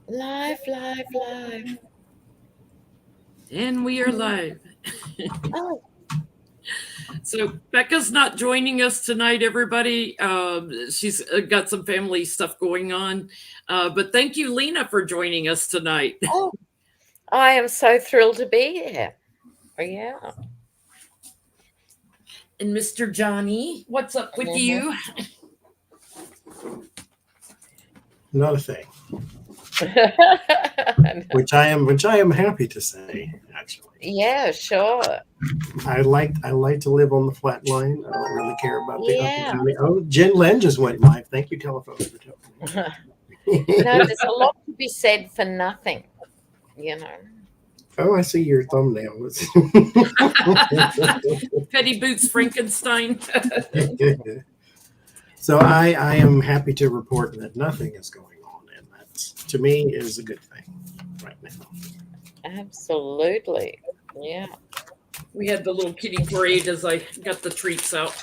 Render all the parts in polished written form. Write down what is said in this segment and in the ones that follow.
Live, live, live. And we are live. Oh, So Becca's not joining us tonight, everybody. She's got some family stuff going on. But thank you, Lena, for joining us tonight. oh, I am so thrilled to be here. Yeah. And Mr. Johnny, what's up with Mhm. you? Not a thing, which I am happy to say. Actually, Yeah, sure. I like to live on the flat line. I don't really care about the up and Yeah. down. Oh, Jen Len just went live. Thank you, telephone, for telling No, me. there's a lot to be said for nothing, you know. Oh, I see your thumbnail. Petty Boots Frankenstein. So I am happy to report that nothing is going on, and that to me is a good thing right now. Absolutely. Yeah. We had the little kitty parade as I got the treats out.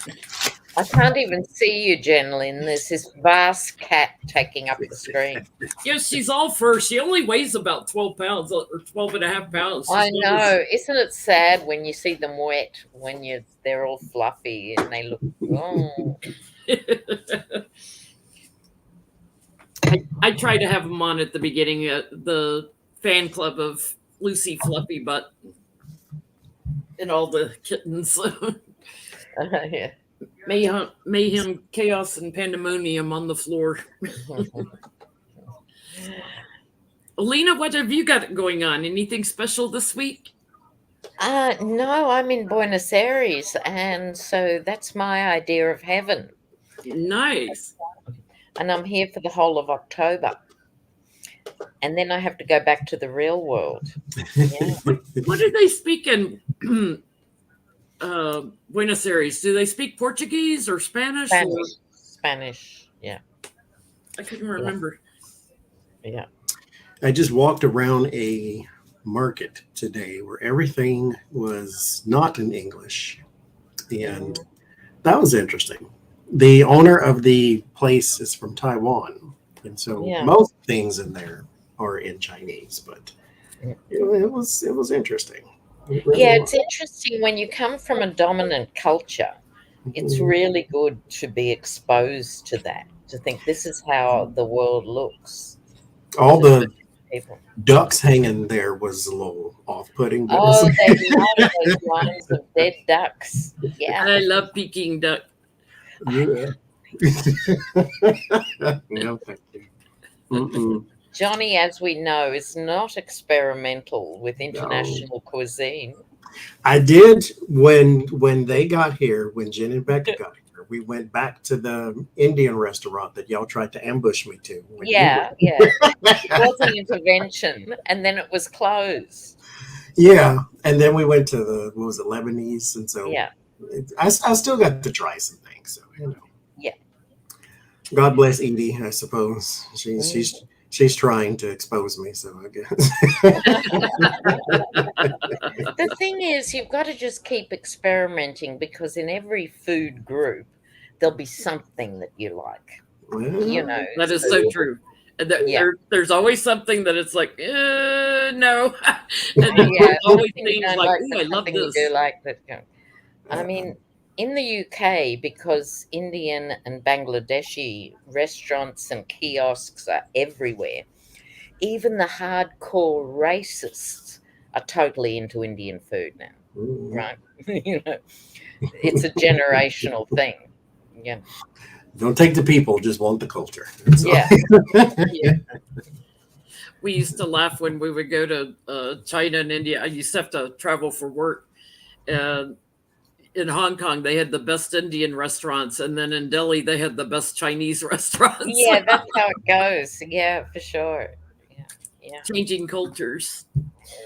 I can't even see you, Jen Lynn. There's this vast cat taking up the screen. Yes, she's all fur. She only weighs about 12 pounds or 12 and a half pounds. She's I know. Isn't it sad when you see them wet, when they're all fluffy and they look, oh. I tried to have them on at the beginning, the fan club of Lucy Fluffy Butt and all the kittens. Yeah. Mayhem, chaos, and pandemonium on the floor. Lena, what have you got going on? Anything special this week? No, I'm in Buenos Aires, and so that's my idea of heaven. Nice. And I'm here for the whole of October. And then I have to go back to the real world. Yeah. What do they speak in Buenos Aires? Do they speak Portuguese or Spanish? Spanish. Yeah. I couldn't remember. Yeah. I just walked around a market today where everything was not in English, and that was interesting. The owner of the place is from Taiwan, and so Yeah. most things in there are in Chinese. But it was interesting. It really Yeah, was. it's interesting when you come from a dominant culture. It's Mhm. really good to be exposed to that, to think this is how the world looks All to so the many people. ducks hanging there was a little off-putting, but Oh, they love those lines of dead ducks. Yeah. I love Peking duck. yeah. No, thank you. Mm-mm. Johnny, as we know, is not experimental with No. international cuisine. I did when they got here, when Jen and Becca got here. We went back to the Indian restaurant that y'all tried to ambush me to. When you Yeah, went. yeah. It was an intervention, and then it was closed. Yeah, and then we went to the what was it, Lebanese, and so Yeah, I still got to try some things. So yeah. God bless Edie. I suppose she's trying to expose me. So I guess. The thing is, you've got to just keep experimenting because in every food group, there'll be something that you like. You know, That is so so true. yeah, There's always something that it's like, no. And then yeah. there's always Something you things don't like, like, ooh, but I love something you this. do like. That I mean, in the UK, because Indian and Bangladeshi restaurants and kiosks are everywhere, even the hardcore racists are totally into Indian food now, right? You know, it's a generational thing. Yeah, Don't take the people, just want the culture. That's all. yeah, yeah. We used to laugh when we would go to China and India. I used to have to travel for work. And in Hong Kong, they had the best Indian restaurants. And then in Delhi, they had the best Chinese restaurants. Yeah, that's how it goes. Yeah, for sure. Yeah, yeah, Changing cultures.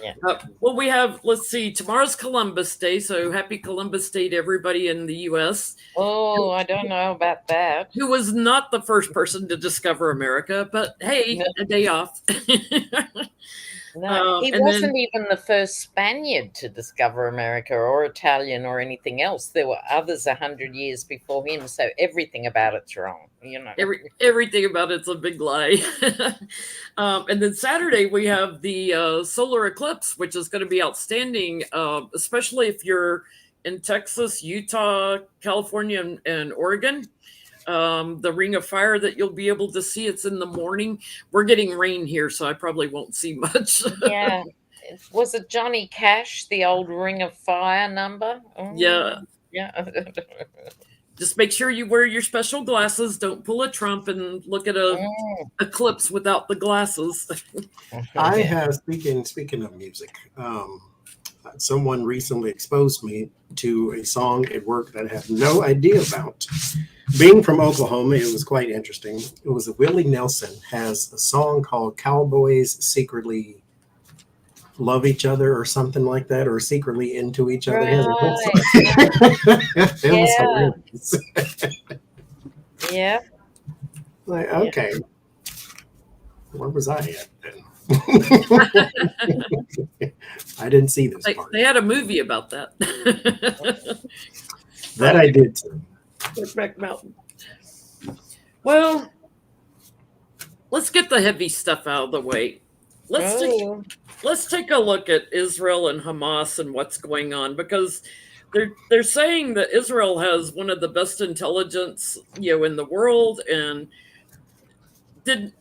yeah. Well, we have, let's see, tomorrow's Columbus Day. So happy Columbus Day to everybody in the U.S. Oh, I don't know about that. who was not the first person to discover America, but hey, No. a day off. No, he And then wasn't even the first Spaniard to discover America or Italian or anything else. There were others 100 years before him, so everything about it's wrong, you know. everything about it's a big lie. And then Saturday we have the solar eclipse, which is going to be outstanding, especially if you're in Texas, Utah, California, and Oregon. The ring of fire that you'll be able to see, it's in the morning. We're getting rain here, so I probably won't see much. Yeah. Was it Johnny Cash, the old Ring of Fire number? Yeah, Yeah. just make sure you wear your special glasses. Don't pull a Trump and look at a eclipse without the glasses. I have speaking of music. Someone recently exposed me to a song at work that I had no idea about. Being from Oklahoma, it was quite interesting. It was Willie Nelson has a song called "Cowboys Secretly Love Each Other" or something like that, or secretly into each other. He has a whole song. It was Yeah. hilarious. Yeah. Like, okay, where was I at then? I didn't see this part. They had a movie about that. That I did too. Brokeback Mountain. Well, let's get the heavy stuff out of the way. Let's take a look at Israel and Hamas and what's going on, because they're saying that Israel has one of the best intelligence, in the world, and didn't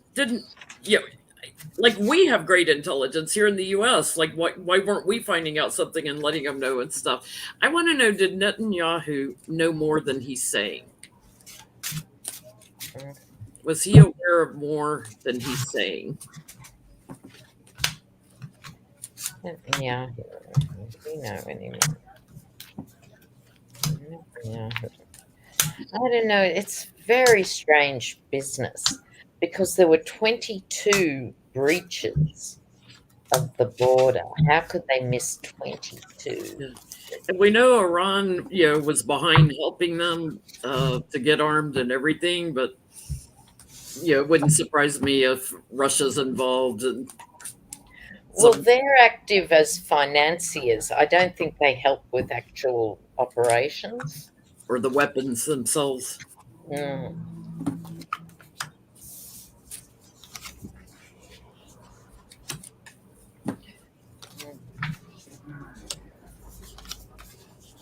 like we have great intelligence here in the U.S. Like why weren't we finding out something and letting them know and stuff? I want to know, did Netanyahu know more than he's saying? Was he aware of more than he's saying? Yeah, we know anymore. Yeah, I don't know. It's very strange business because there were 22 breaches of the border. How could they miss 22? And we know Iran, was behind helping them to get armed and everything, but it wouldn't surprise me if Russia's involved. Well, they're active as financiers. I don't think they help with actual operations. Or the weapons themselves. Mm.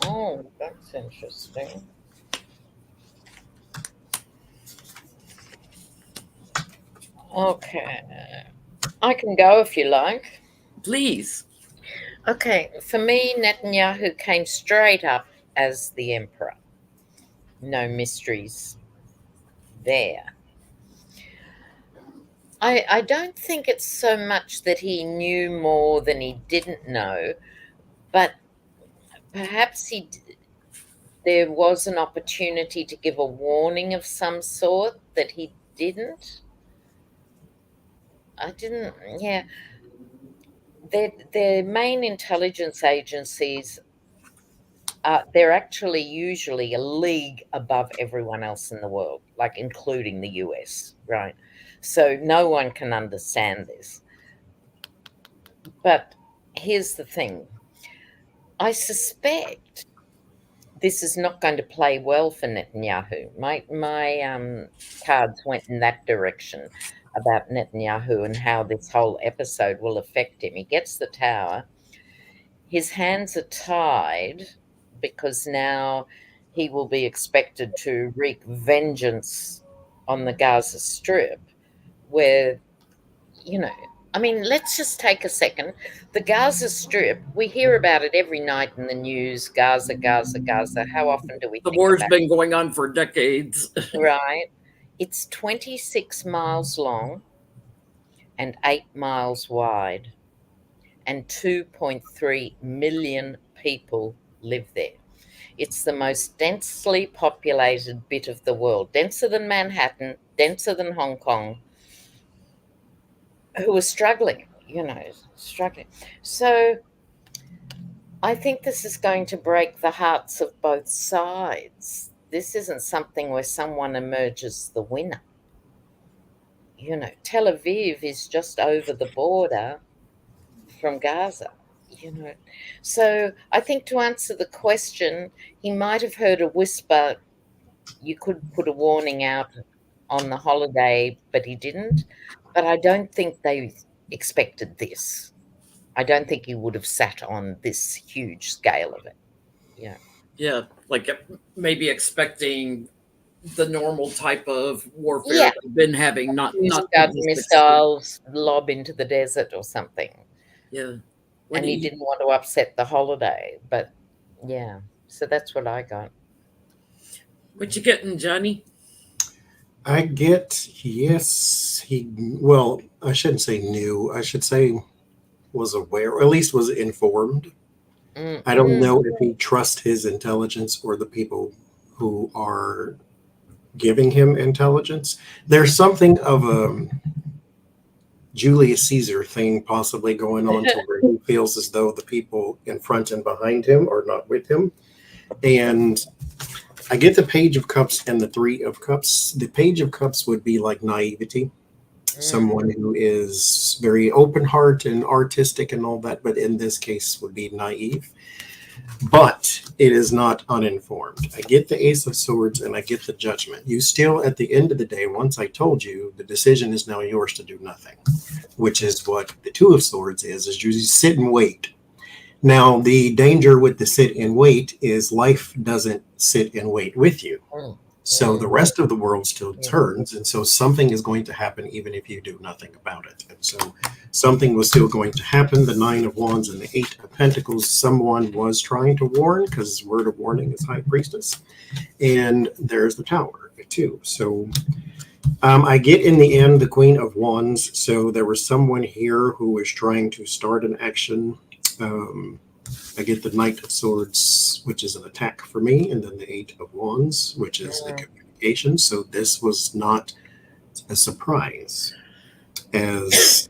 Oh, that's interesting. Okay. I can go if you like. Please. Okay, for me, Netanyahu came straight up as the emperor. No mysteries there. I don't think it's so much that he knew more than he didn't know, but perhaps there was an opportunity to give a warning of some sort that he didn't. Yeah. Their main intelligence agencies, they're actually usually a league above everyone else in the world, like including the US, right? So no one can understand this. But here's the thing. I suspect this is not going to play well for Netanyahu. My cards went in that direction about Netanyahu and how this whole episode will affect him. He gets the tower. His hands are tied because now he will be expected to wreak vengeance on the Gaza Strip, where, I mean, let's just take a second. The Gaza Strip, we hear about it every night in the news. Gaza, Gaza, Gaza. How often do we The think war's about been going on for decades. it? Right. It's 26 miles long and 8 miles wide, and 2.3 million people live there. It's the most densely populated bit of the world, denser than Manhattan, denser than Hong Kong, who are struggling. Struggling. So I think this is going to break the hearts of both sides. This isn't something where someone emerges the winner. Tel Aviv is just over the border. from Gaza, you know. So I think to answer the question, he might have heard a whisper, you could put a warning out on the holiday, but he didn't. But I don't think they expected this. I don't think he would have sat on this huge scale of it. Yeah. Yeah, like maybe expecting the normal type of warfare Yeah. they've been having, Use not to Scud this extent. missiles, lob into the desert or something. Yeah. What And do he you didn't want to upset the holiday. But yeah. So that's what I got. what you getting, Johnny? I get, yes, well, I shouldn't say knew, I should say was aware, or at least was informed. Mm, I don't mm, know if he trusts his intelligence or the people who are giving him intelligence. There's something of a Julius Caesar thing possibly going on to where he feels as though the people in front and behind him are not with him. And I get the Page of Cups and the Three of Cups. The Page of Cups would be like naivety, mm. someone who is very open heart and artistic and all that, but in this case would be naive. But it is not uninformed. I get the Ace of Swords and I get the Judgment. You still, at the end of the day, once I told you, the decision is now yours to do nothing, which is what the Two of Swords is you sit and wait. Now, the danger with the sit and wait is life doesn't sit and wait with you. Mm, So the mm, rest of the world still yeah. turns. And so something is going to happen even if you do nothing about it. And so something was still going to happen. The Nine of Wands and the Eight of Pentacles, someone was trying to warn because word of warning is High Priestess. And there's the Tower too. So I get in the end the Queen of Wands. So there was someone here who was trying to start an action. I get the Knight of Swords, which is an attack for me, and then the Eight of Wands, which is the communication. So this was not a surprise, as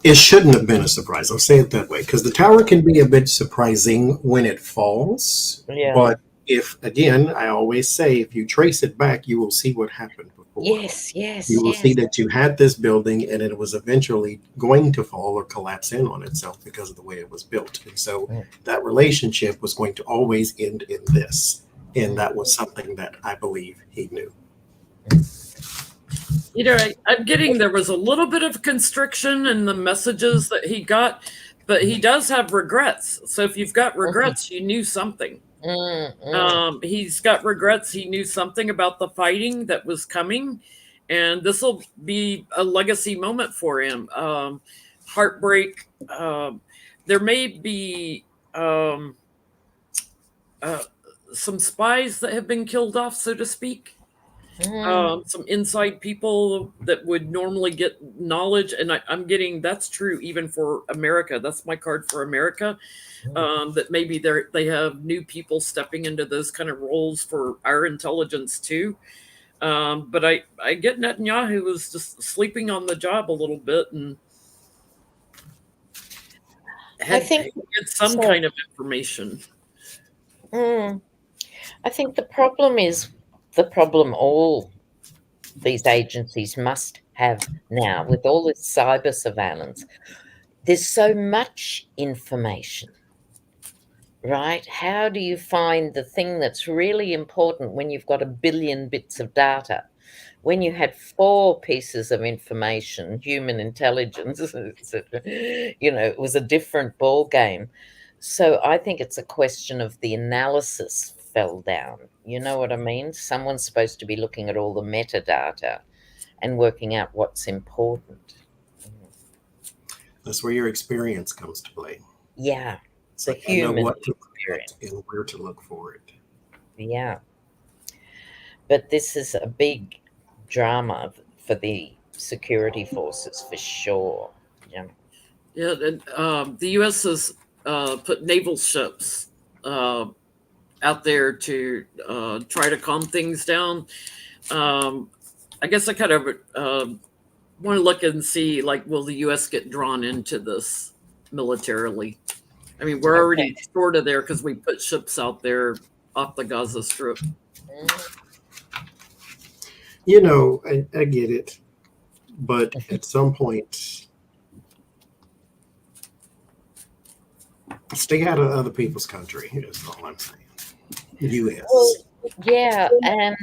it shouldn't have been a surprise. I'll say it that way, because the tower can be a bit surprising when it falls. Yeah. But if, again, I always say, if you trace it back, you will see what happened before. Yes, yes, You will yes. see that you had this building and it was eventually going to fall or collapse in on itself because of the way it was built. And so that relationship was going to always end in this. And that was something that I believe he knew. You know, I'm getting there was a little bit of constriction in the messages that he got, but he does have regrets. So if you've got regrets, you knew something. He's got regrets. He knew something about the fighting that was coming, and this will be a legacy moment for him. Heartbreak. There may be some spies that have been killed off, so to speak. Some inside people that would normally get knowledge, and I'm getting that's true even for America. That's my card for America. That maybe they have new people stepping into those kind of roles for our intelligence too. But I get Netanyahu was just sleeping on the job a little bit and had some kind of information. I think the problem is the problem all these agencies must have now with all this cyber surveillance. There's so much information, right? How do you find the thing that's really important when you've got a billion bits of data? When you had 4 pieces of information, human intelligence, you know, it was a different ball game. So I think it's a question of the analysis fell down. You know what I mean? Someone's supposed to be looking at all the metadata and working out what's important. That's where your experience comes to play. Yeah, it's the like human I know what to experience and where to look for it. Yeah. But this is a big drama for the security forces for sure. Yeah. Yeah, and the U.S. has put naval ships out there to try to calm things down. I guess I kind of want to look and see, like, will the U.S. get drawn into this militarily? I mean, we're already sort of there because we put ships out there off the Gaza Strip. You know, I get it. But at some point, Stay out of other people's country is all I'm saying. U.S. Well, yeah, and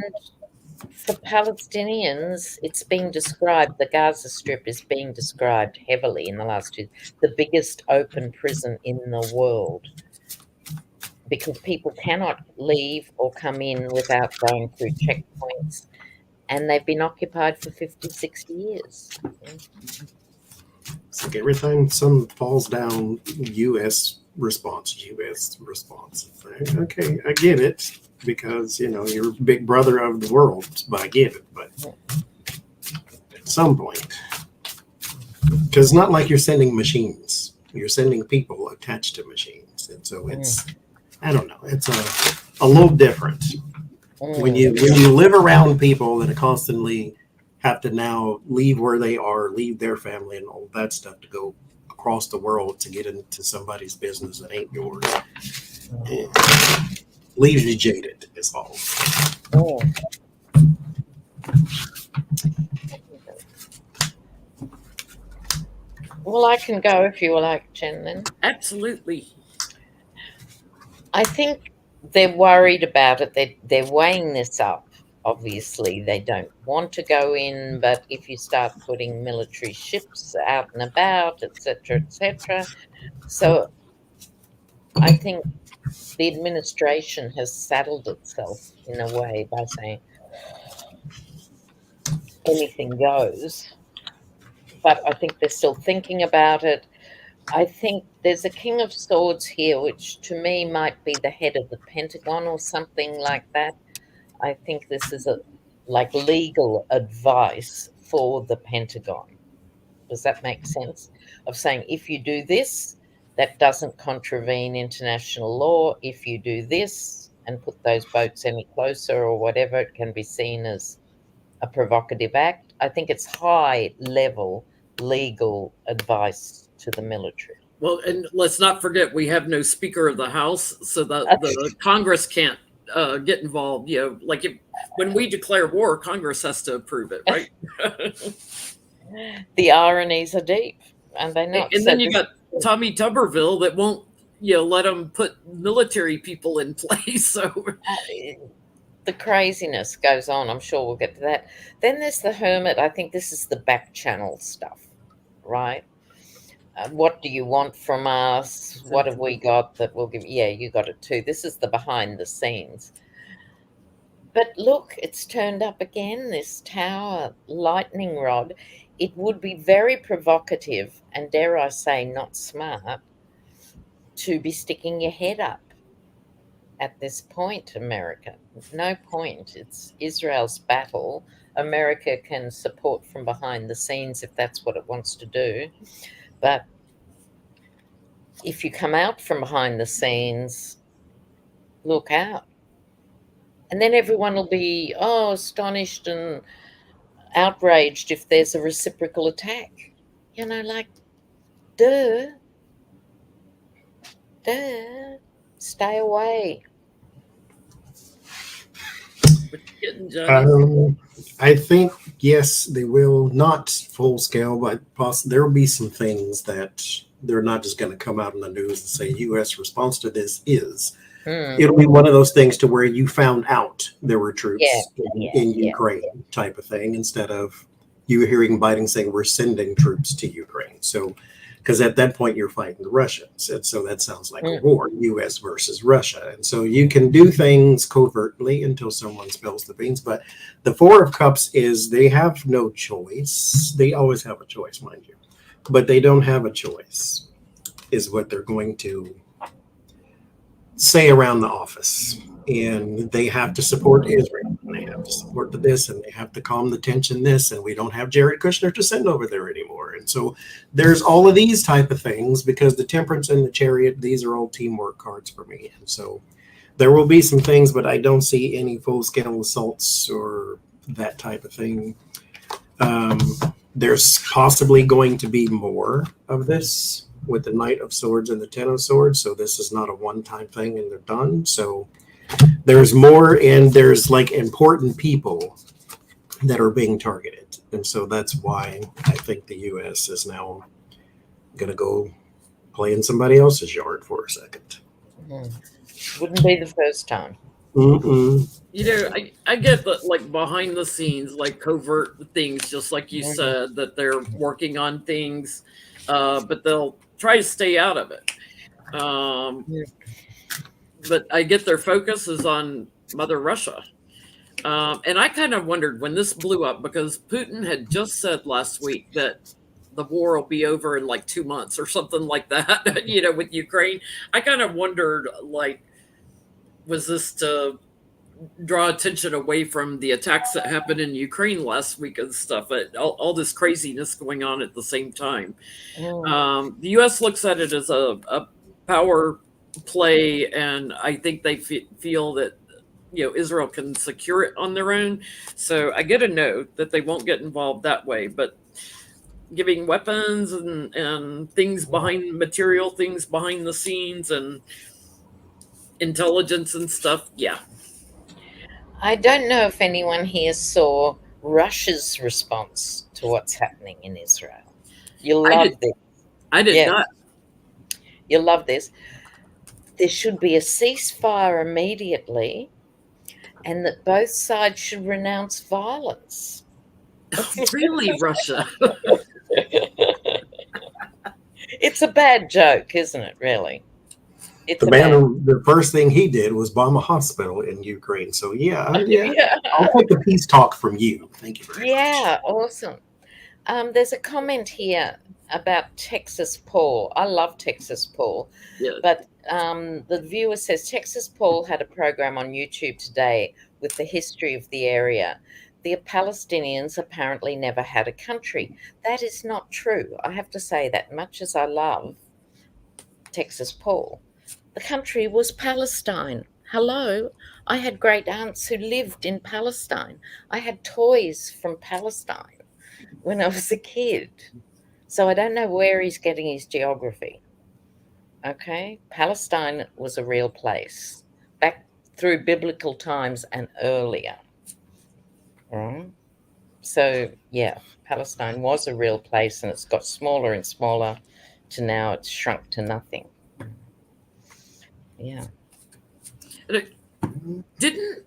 for Palestinians, it's being described, the Gaza Strip is being described heavily in the last year, the biggest open prison in the world, because people cannot leave or come in without going through checkpoints, and they've been occupied for 50, 60 years. It's like every time some falls down, U.S. response, U.S. response. Okay, I get it, because you're big brother of the world, but I get it. But at some point, because it's not like you're sending machines, you're sending people attached to machines, and so it's I don't know, it's a little different when you live around people that are constantly have to now leave where they are, leave their family and all that stuff to go across the world to get into somebody's business that ain't yours. It leaves you jaded, is all. Well, I can go if you like, Jen, then. Absolutely. I think they're worried about it. They're weighing this up. Obviously, they don't want to go in, but if you start putting military ships out and about, etc., etc. So I think the administration has saddled itself in a way by saying anything goes. But I think they're still thinking about it. I think there's a King of Swords here, which to me might be the head of the Pentagon or something like that. I think this is like legal advice for the Pentagon. Does that make sense? Of saying, if you do this, that doesn't contravene international law. If you do this and put those boats any closer or whatever, it can be seen as a provocative act. I think it's high level legal advice to the military. Well, and let's not forget, we have no Speaker of the House, so that the Congress can't get involved. Like when we declare war, Congress has to approve it, right? The ironies are deep, and they're not. And then you got Tommy Tuberville that won't, let them put military people in place. So the craziness goes on. I'm sure we'll get to that. Then there's the hermit. I think this is the back channel stuff, right? What do you want from us? What have we got that will give? Yeah, you got it too. This is the behind the scenes. But look, it's turned up again, this tower lightning rod. It would be very provocative and, dare I say, not smart to be sticking your head up at this point, America. No point. It's Israel's battle. America can support from behind the scenes if that's what it wants to do. But if you come out from behind the scenes, look out. And then everyone will be, astonished and outraged if there's a reciprocal attack. Like, duh. Stay away. I think, yes, they will, not full scale, but there will be some things that they're not just going to come out in the news and say U.S. response to this is. It'll be one of those things to where you found out there were troops in Ukraine type of thing, instead of you hearing Biden saying we're sending troops to Ukraine. So, because at that point you're fighting the Russians. And so that sounds like a war, U.S. versus Russia. And so you can do things covertly until someone spills the beans. But the Four of Cups is they have no choice. They always have a choice, mind you. But they don't have a choice, is what they're going to say around the office. And they have to support Israel, and they have to support this, and they have to calm the tension this, and we don't have Jared Kushner to send over there anymore. And so there's all of these type of things, because the Temperance and the Chariot, these are all teamwork cards for me. And so there will be some things, but I don't see any full-scale assaults or that type of thing. There's possibly going to be more of this with the Knight of Swords and the Ten of Swords. So this is not a one-time thing and they're done. So there's more, and there's like important people that are being targeted. And so that's why I think the U.S. is now going to go play in somebody else's yard for a second. Wouldn't be the first time. Mm-mm. I get that, like, behind the scenes, like covert things, just like you said, that they're working on things, but they'll try to stay out of it. But I get their focus is on Mother Russia. And I kind of wondered when this blew up, because Putin had just said last week that the war will be over in like 2 months or something like that, with Ukraine. I kind of wondered, like, was this to draw attention away from the attacks that happened in Ukraine last week and stuff, but all this craziness going on at the same time. The U.S. looks at it as a power play, and I think they feel that Israel can secure it on their own. So I get a note that they won't get involved that way, but giving weapons and things behind material things behind the scenes and intelligence and stuff, yeah. I don't know if anyone here saw Russia's response to what's happening in Israel. You'll love this. I did not. You'll love this. There should be a ceasefire immediately, and that both sides should renounce violence. Really, Russia? It's a bad joke, isn't it, really? The first thing he did was bomb a hospital in Ukraine. So yeah. I'll take the peace talk from you. Thank you very much. Yeah, awesome. There's a comment here about Texas Paul. I love Texas Paul. Yeah. But the viewer says Texas Paul had a program on YouTube today with the history of the area. The Palestinians apparently never had a country. That is not true. I have to say that, much as I love Texas Paul. The country was Palestine. Hello. I had great aunts who lived in Palestine. I had toys from Palestine when I was a kid. So I don't know where he's getting his geography. Okay. Palestine was a real place back through biblical times and earlier. Right. So yeah, Palestine was a real place, and it's got smaller and smaller to now it's shrunk to nothing. Yeah. Didn't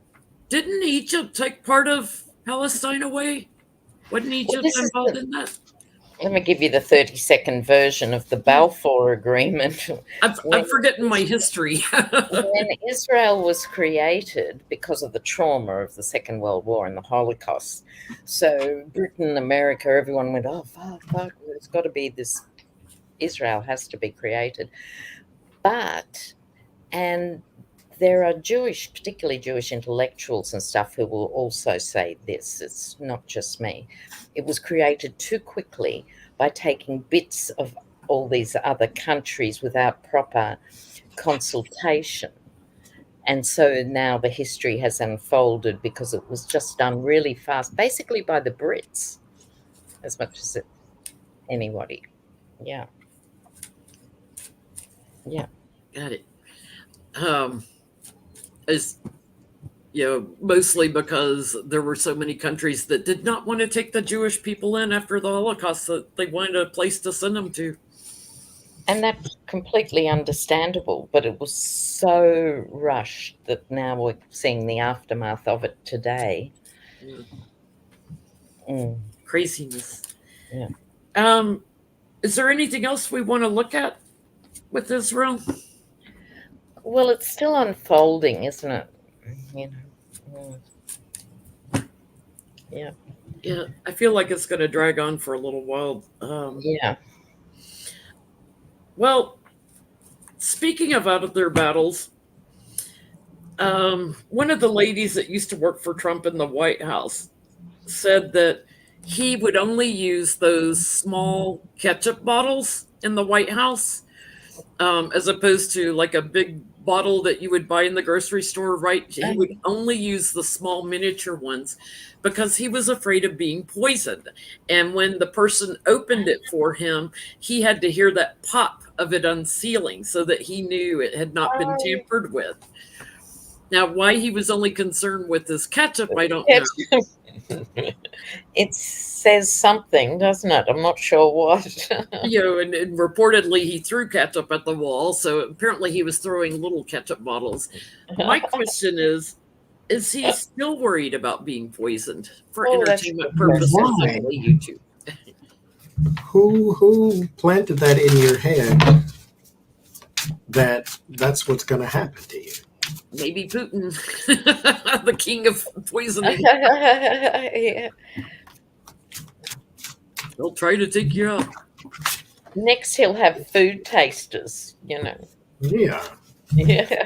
Egypt take part of Palestine away? Wasn't Egypt involved in that? Let me give you the 30-second version of the Balfour Agreement. I'm forgetting my history. When Israel was created, because of the trauma of the Second World War and the Holocaust, so Britain, America, everyone went, oh, fuck, there's got to be this, Israel has to be created. And there are particularly Jewish intellectuals and stuff who will also say this. It's not just me. It was created too quickly by taking bits of all these other countries without proper consultation. And so now the history has unfolded because it was just done really fast, basically by the Brits, as much as anybody. Yeah. Yeah. Got it. As mostly because there were so many countries that did not want to take the Jewish people in after the Holocaust, that they wanted a place to send them to. And that's completely understandable, but it was so rushed that now we're seeing the aftermath of it today. Craziness. Yeah. Is there anything else we want to look at with Israel? Well, it's still unfolding, isn't it? Yeah. Yeah, I feel like it's going to drag on for a little while. Yeah. Well, speaking of out of their battles, one of the ladies that used to work for Trump in the White House said that he would only use those small ketchup bottles in the White House, as opposed to like a big bottle that you would buy in the grocery store, right? He would only use the small miniature ones because he was afraid of being poisoned. And when the person opened it for him, he had to hear that pop of it unsealing so that he knew it had not been tampered with. Now, why he was only concerned with this ketchup, I don't know. It says something, doesn't it? I'm not sure what. And reportedly he threw ketchup at the wall, so apparently he was throwing little ketchup bottles. My question is he still worried about being poisoned for entertainment purposes Why? on YouTube? Who planted that in your head that that's what's going to happen to you? Maybe Putin, the king of poisoning. Yeah. They'll try to take you out. Next, he'll have food tasters, Yeah. Yeah.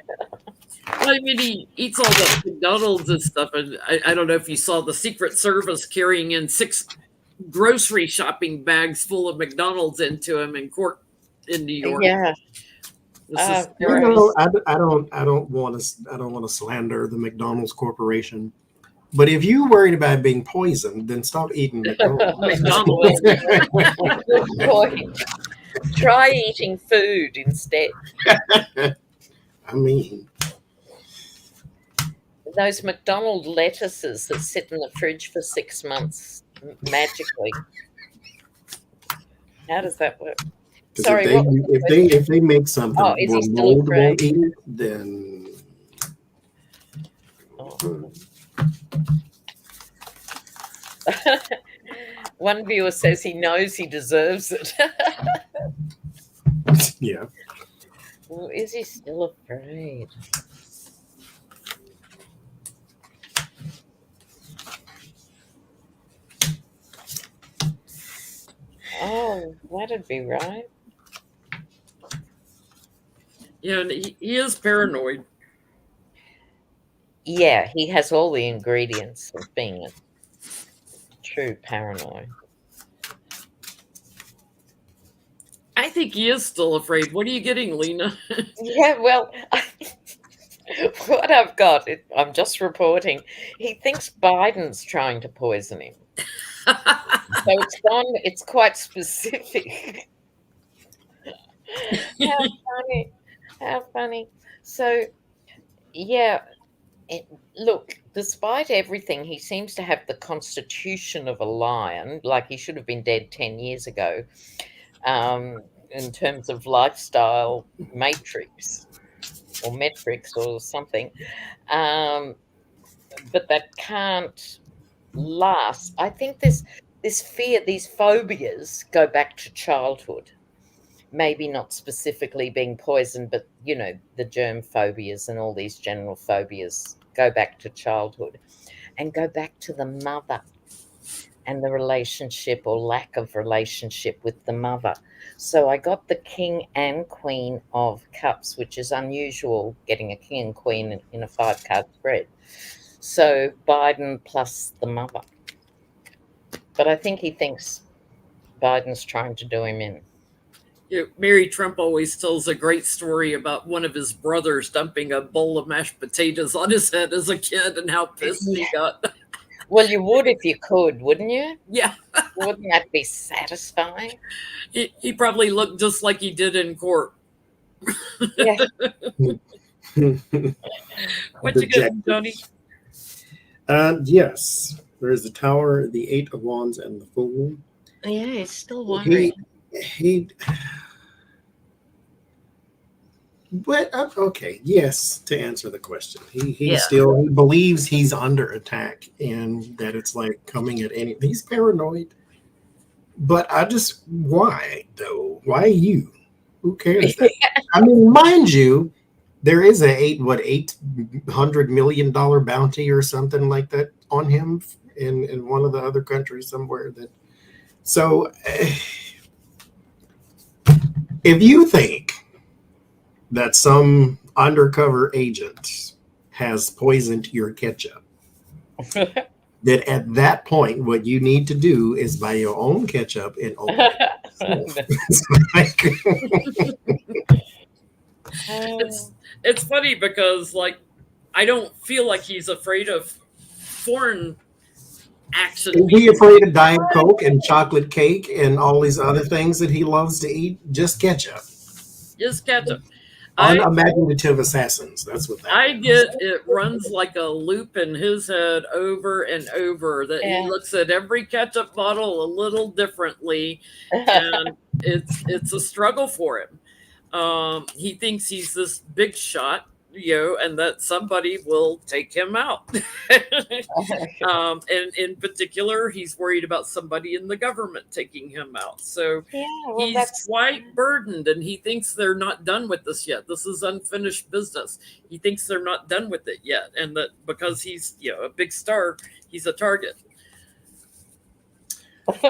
I mean, he eats all the McDonald's and stuff, and I don't know if you saw the Secret Service carrying in 6 grocery shopping bags full of McDonald's into him in court in New York. Yeah. This is I don't want to slander the McDonald's Corporation, but if you're worried about being poisoned, then stop eating McDonald's. Good point. Try eating food instead. I mean, those McDonald lettuces that sit in the fridge for 6 months magically. How does that work? Sorry, if they make something is he where still mold afraid? won't eat it, then One viewer says he knows he deserves it. yeah. Well, is he still afraid? Oh, that'd be right. Yeah, and he is paranoid. Yeah, he has all the ingredients of being a true paranoid. I think he is still afraid. What are you getting, Lena? Yeah, well, what I've got, I'm just reporting, he thinks Biden's trying to poison him. So it's quite specific. How funny. So, yeah, look, despite everything, he seems to have the constitution of a lion, like he should have been dead 10 years ago, in terms of lifestyle matrix or metrics or something. But that can't last. I think this fear, these phobias go back to childhood. Maybe not specifically being poisoned, but the germ phobias and all these general phobias go back to childhood and go back to the mother and the relationship or lack of relationship with the mother. So I got the King and Queen of Cups, which is unusual, getting a King and Queen in a 5-card spread. So Biden plus the mother. But I think he thinks Biden's trying to do him in. Mary Trump always tells a great story about one of his brothers dumping a bowl of mashed potatoes on his head as a kid and how pissed he got. Well, you would if you could, wouldn't you? Yeah. Wouldn't that be satisfying? He probably looked just like he did in court. Yeah. What you got, Tony? Yes. There's the Tower, the 8 of Wands, and the Fool. Yeah, he's still wondering. But okay, yes, to answer the question, he still believes he's under attack and that it's like coming at any. He's paranoid, but why though? Why you? Who cares? I mean, mind you, there is $800 million bounty or something like that on him in one of the other countries somewhere. So if you think that some undercover agent has poisoned your ketchup, then at that point, what you need to do is buy your own ketchup and open it. It's funny because, I don't feel like he's afraid of foreign action. Is he afraid of Diet Coke and chocolate cake and all these other things that he loves to eat? Just ketchup. Just ketchup. unimaginative assassins. That's what that I is. get it runs like a loop in his head over and over that he Yeah. looks at every ketchup bottle a little differently, and it's a struggle for him. He thinks he's this big shot, and that somebody will take him out. And in particular, he's worried about somebody in the government taking him out. So Yeah, well, he's that's quite burdened, and he thinks they're not done with this yet. This is unfinished business. He thinks they're not done with it yet, and that because he's a big star, he's a target.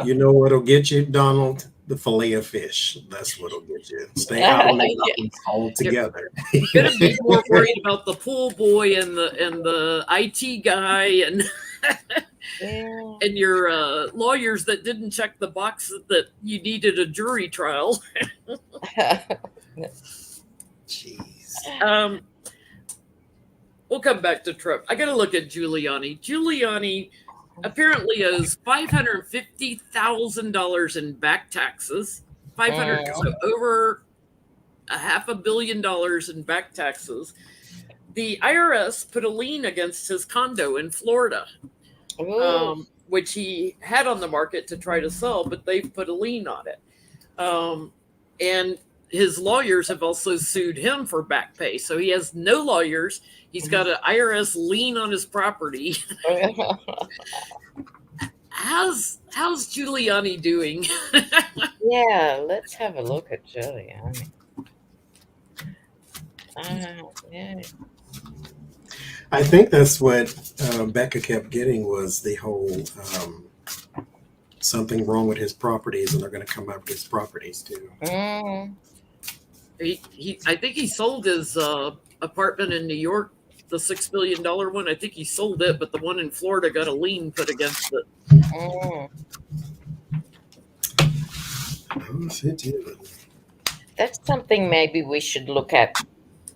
You know what'll get you, Donald? The fillet of fish. That's what'll get you. Stay out of the mountains altogether. You're gonna be more worried about the pool boy and the IT guy and yeah. and your lawyers that didn't check the box that you needed a jury trial. Jeez. We'll come back to Trump. I got to look at Giuliani. Giuliani apparently owes $550,000 in back taxes. 500, so over $500 million in back taxes. The IRS put a lien against his condo in Florida, which he had on the market to try to sell, but they've put a lien on it. And his lawyers have also sued him for back pay. So he has no lawyers. He's got an IRS lien on his property. How's Giuliani doing? Yeah, let's have a look at Giuliani. Yeah. I think that's what Becca kept getting was the whole something wrong with his properties, and they're going to come after his properties too. Mm. I think he sold his apartment in New York, the $6 billion one. I think he sold it, but the one in Florida got a lien put against it. Mm. That's something maybe we should look at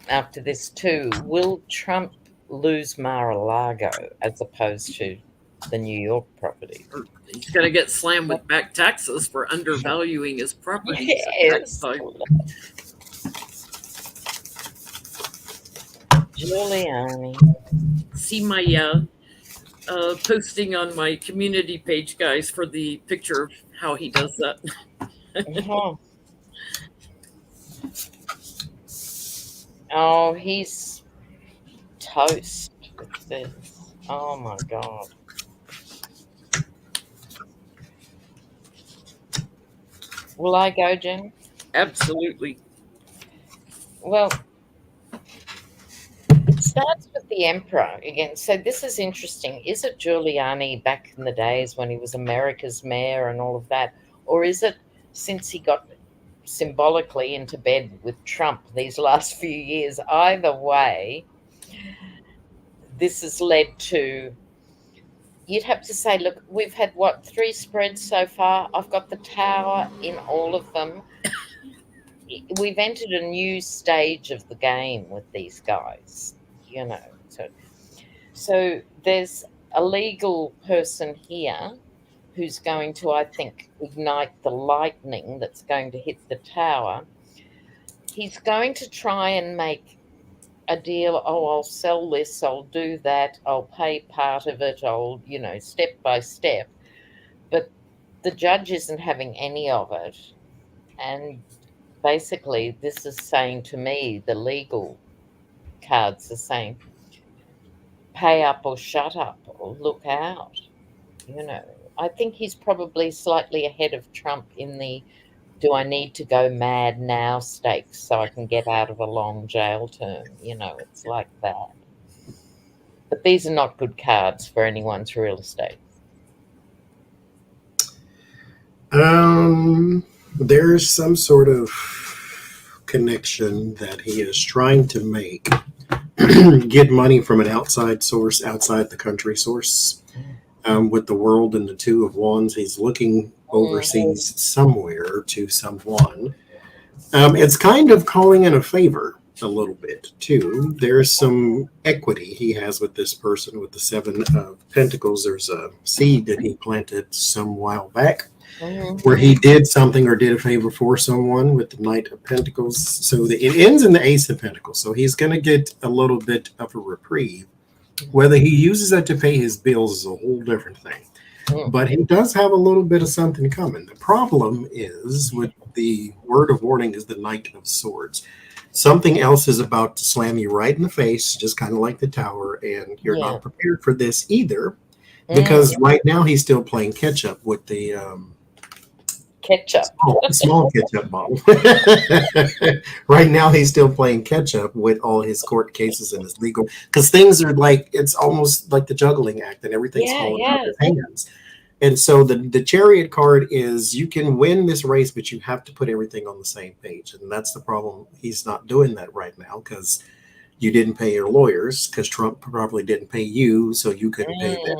after this too. Will Trump lose Mar-a-Lago as opposed to the New York property? He's going to get slammed with back taxes for undervaluing his property. Yes. Giuliani. See my posting on my community page, guys, for the picture of how he does that. Uh-huh. Oh, he's toast with this. Oh my God. Will I go, Jen? Absolutely. Well, it starts with the emperor again. So this is interesting. Is it Giuliani back in the days when he was America's mayor and all of that? Or is it since he got symbolically into bed with Trump these last few years? Either way, this has led to, you'd have to say, look, we've had, 3 spreads so far? I've got the tower in all of them. We've entered a new stage of the game with these guys, So there's a legal person here who's going to, I think, ignite the lightning that's going to hit the tower. He's going to try and make a deal. Oh, I'll sell this, I'll do that, I'll pay part of it, I'll, step by step. But the judge isn't having any of it. And basically, this is saying to me, the legal cards are saying, pay up or shut up or look out. I think he's probably slightly ahead of Trump in the do I need to go mad now stakes so I can get out of a long jail term. It's like that. But these are not good cards for anyone's real estate. There's some sort of connection that he is trying to make, get money from an outside source, outside the country source, with the world and the 2 of Wands. He's looking overseas somewhere to someone. It's kind of calling in a favor a little bit too. There's some equity he has with this person with the 7 of Pentacles. There's a seed that he planted some while back. where he Mhm. did something or did a favor for someone with the Knight of Pentacles. So it ends in the Ace of Pentacles. So he's going to get a little bit of a reprieve. Whether he uses that to pay his bills is a whole different thing. Mm. But he does have a little bit of something coming. The problem is with the word of warning is the Knight of Swords. Something else is about to slam you right in the face, just kind of like the tower, and you're Yeah. not prepared for this either, Mm. because right now he's still playing catch up with the Ketchup. small ketchup bottle. Right now, he's still playing catch up with all his court cases and his legal, because things are like it's almost like the juggling act, and everything's Yeah, falling out of yeah. his hands. And so the chariot card is you can win this race, but you have to put everything on the same page, and that's the problem. He's not doing that right now because you didn't pay your lawyers because Trump probably didn't pay you, so you couldn't pay them.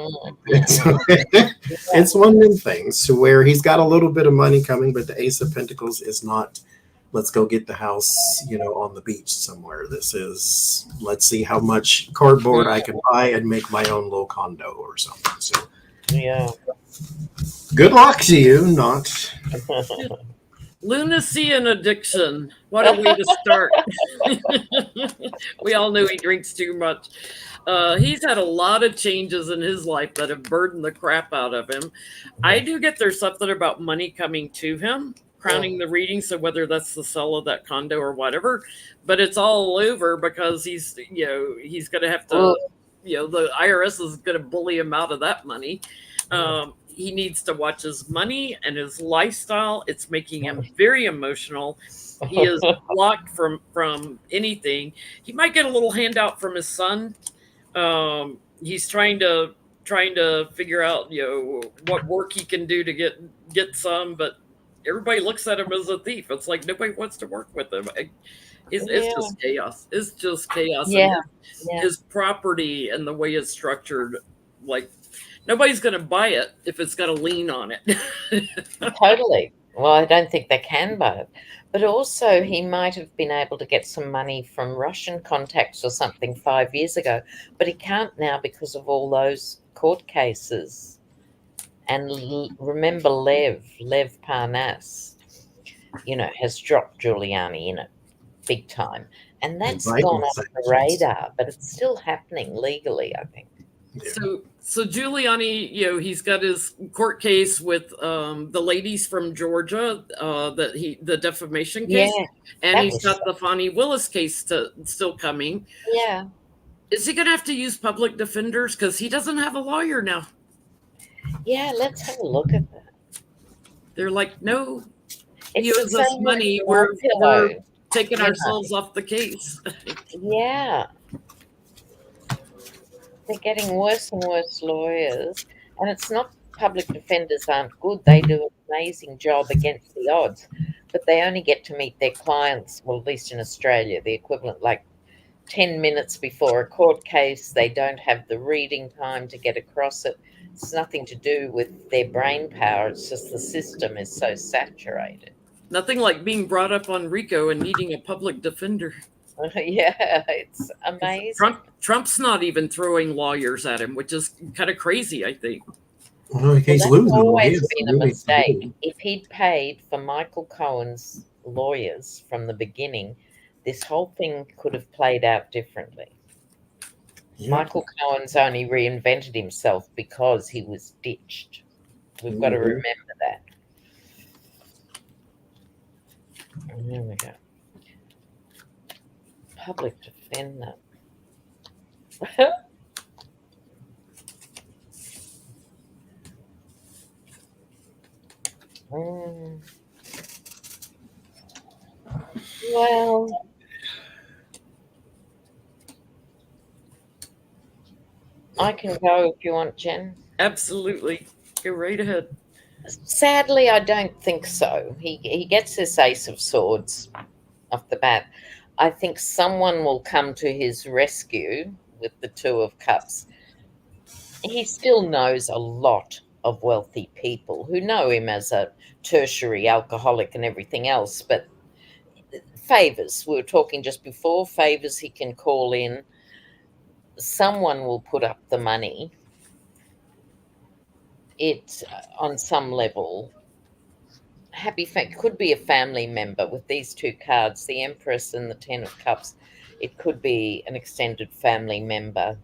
Mm, So yeah. it's one of them things to where he's got a little bit of money coming, but the Ace of Pentacles is not. Let's go get the house, on the beach somewhere. This is let's see how much cardboard I can buy and make my own little condo or something. So Yeah. good luck to you. Not Lunacy and addiction. What a way to start. We all knew he drinks too much. He's had a lot of changes in his life that have burdened the crap out of him. I do get there's something about money coming to him, crowning the reading. So whether that's the sale of that condo or whatever, but it's all over because he's going to have to, Well, the IRS is going to bully him out of that money. He needs to watch his money and his lifestyle. It's making him very emotional. He is blocked from anything. He might get a little handout from his son. He's trying to figure out what work he can do to get some, but everybody looks at him as a thief. It's like nobody wants to work with him. It's yeah. just chaos. It's just chaos, and Yeah. Yeah. his property and the way it's structured, like nobody's going to buy it if it's got a lien on it. Totally. Well, I don't think they can buy it. But also, he might have been able to get some money from Russian contacts or something 5 years ago, but he can't now because of all those court cases. And remember, Lev Parnas, has dropped Giuliani in it big time. And and that's gone Biden off the sanctions. radar, but it's still happening legally, I think. Yeah. So Giuliani, he's got his court case with the ladies from Georgia, the defamation Yeah, case, and that he's was, got the Fonnie Willis case still coming. yeah. Is he going to have to use public defenders because he doesn't have a lawyer now? Yeah, let's have a look at that. They're like, no, It's you the owes us same with money. Throw We're Pillow, taking you know. ourselves off the case. Yeah, they're getting worse and worse lawyers. And it's not public defenders aren't good. They do an amazing job against the odds, but they only get to meet their clients, well, at least in Australia, the equivalent like 10 minutes before a court case. They don't have the reading time to get across it. It's nothing to do with their brain power. It's just the system is so saturated. Nothing like being brought up on RICO and needing a public defender. Yeah, it's amazing. Trump's not even throwing lawyers at him, which is kind of crazy, I think. Well, Well, he's that's losing them. He always has been a really mistake. If he'd paid for Michael Cohen's lawyers from the beginning, this whole thing could have played out differently. yeah. Michael Cohen's only reinvented himself because he was ditched. We've got to Mhm. remember that. There we go. Public defender. Mm, well, I can go if you want, Jen. Absolutely. Go right ahead. Sadly, I don't think so. He gets this Ace of Swords off the bat. I think someone will come to his rescue with the Two of Cups. He still knows a lot of wealthy people who know him as a tertiary alcoholic and everything else, but favors, we were talking just before, favors he can call in. Someone will put up the money. It on some level. could be a family member with these two cards, the Empress and the Ten of Cups. It could be an extended family member,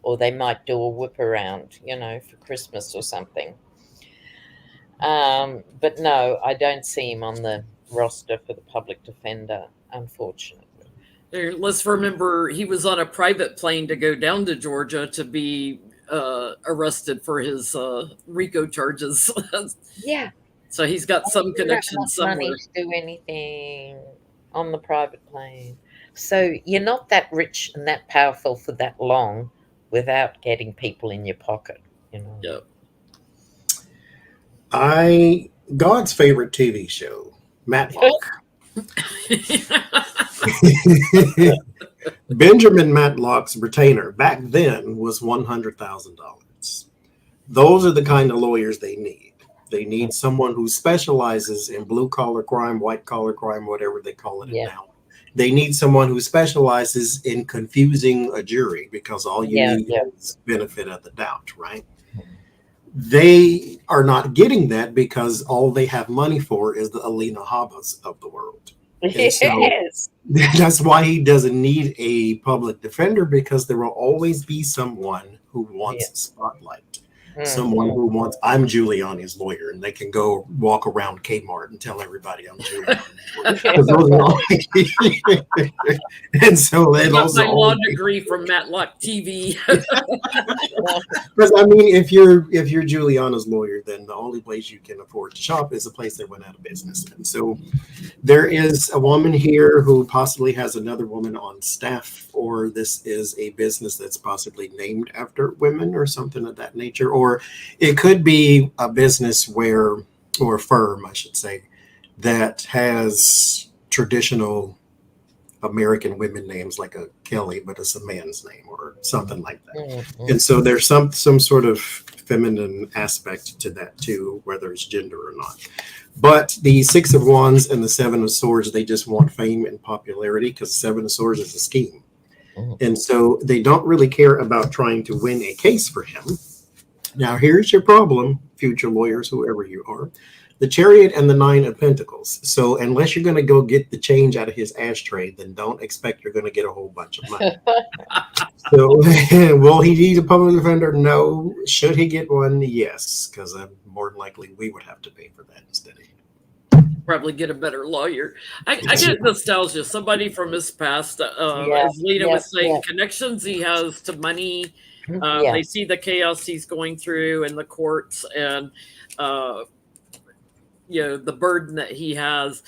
or they might do a whip around, for Christmas or something. But no, I don't see him on the roster for the public defender, unfortunately. Let's remember he was on a private plane to go down to Georgia to be arrested for his RICO charges. Yeah. So he's got some connection Not somewhere. money to do anything on the private plane. So you're not that rich and that powerful for that long without getting people in your pocket, Yeah. God's favorite TV show, Matlock. Benjamin Matlock's retainer back then was $100,000. Those are the kind of lawyers they need. They need someone who specializes in blue collar crime, white collar crime, whatever they call it now. They need someone who specializes in confusing a jury, because all you need is benefit of the doubt, right? They are not getting that because all they have money for is the Alina Habas of the world. And so that's why he doesn't need a public defender, because there will always be someone who wants a spotlight. Someone who wants, I'm Giuliani's lawyer, and they can go walk around Kmart and tell everybody I'm Giuliani's lawyer. And so they got my law degree from Matlock TV. Because I mean, if you're Giuliani's lawyer, then the only place you can afford to shop is a place that went out of business. And so there is a woman here who possibly has another woman on staff, or this is a business that's possibly named after women or something of that nature. Or it could be a business or a firm, I should say, that has traditional American women names, like a Kelly, but it's a man's name or something like that. And so there's some sort of feminine aspect to that too, whether it's gender or not. But the Six of Wands and the Seven of Swords, they just want fame and popularity, because Seven of Swords is a scheme. And so they don't really care about trying to win a case for him. Now, here's your problem, future lawyers, whoever you are. The Chariot and the Nine of Pentacles. So unless you're going to go get the change out of his ashtray, then don't expect you're going to get a whole bunch of money. So will he need a public defender? No. Should he get one? Yes, because more than likely we would have to pay for that instead of him. Probably get a better lawyer. I get nostalgia. Somebody from his past, as Lena was saying, connections he has to money. They see the chaos he's going through in the courts, and the burden that he has.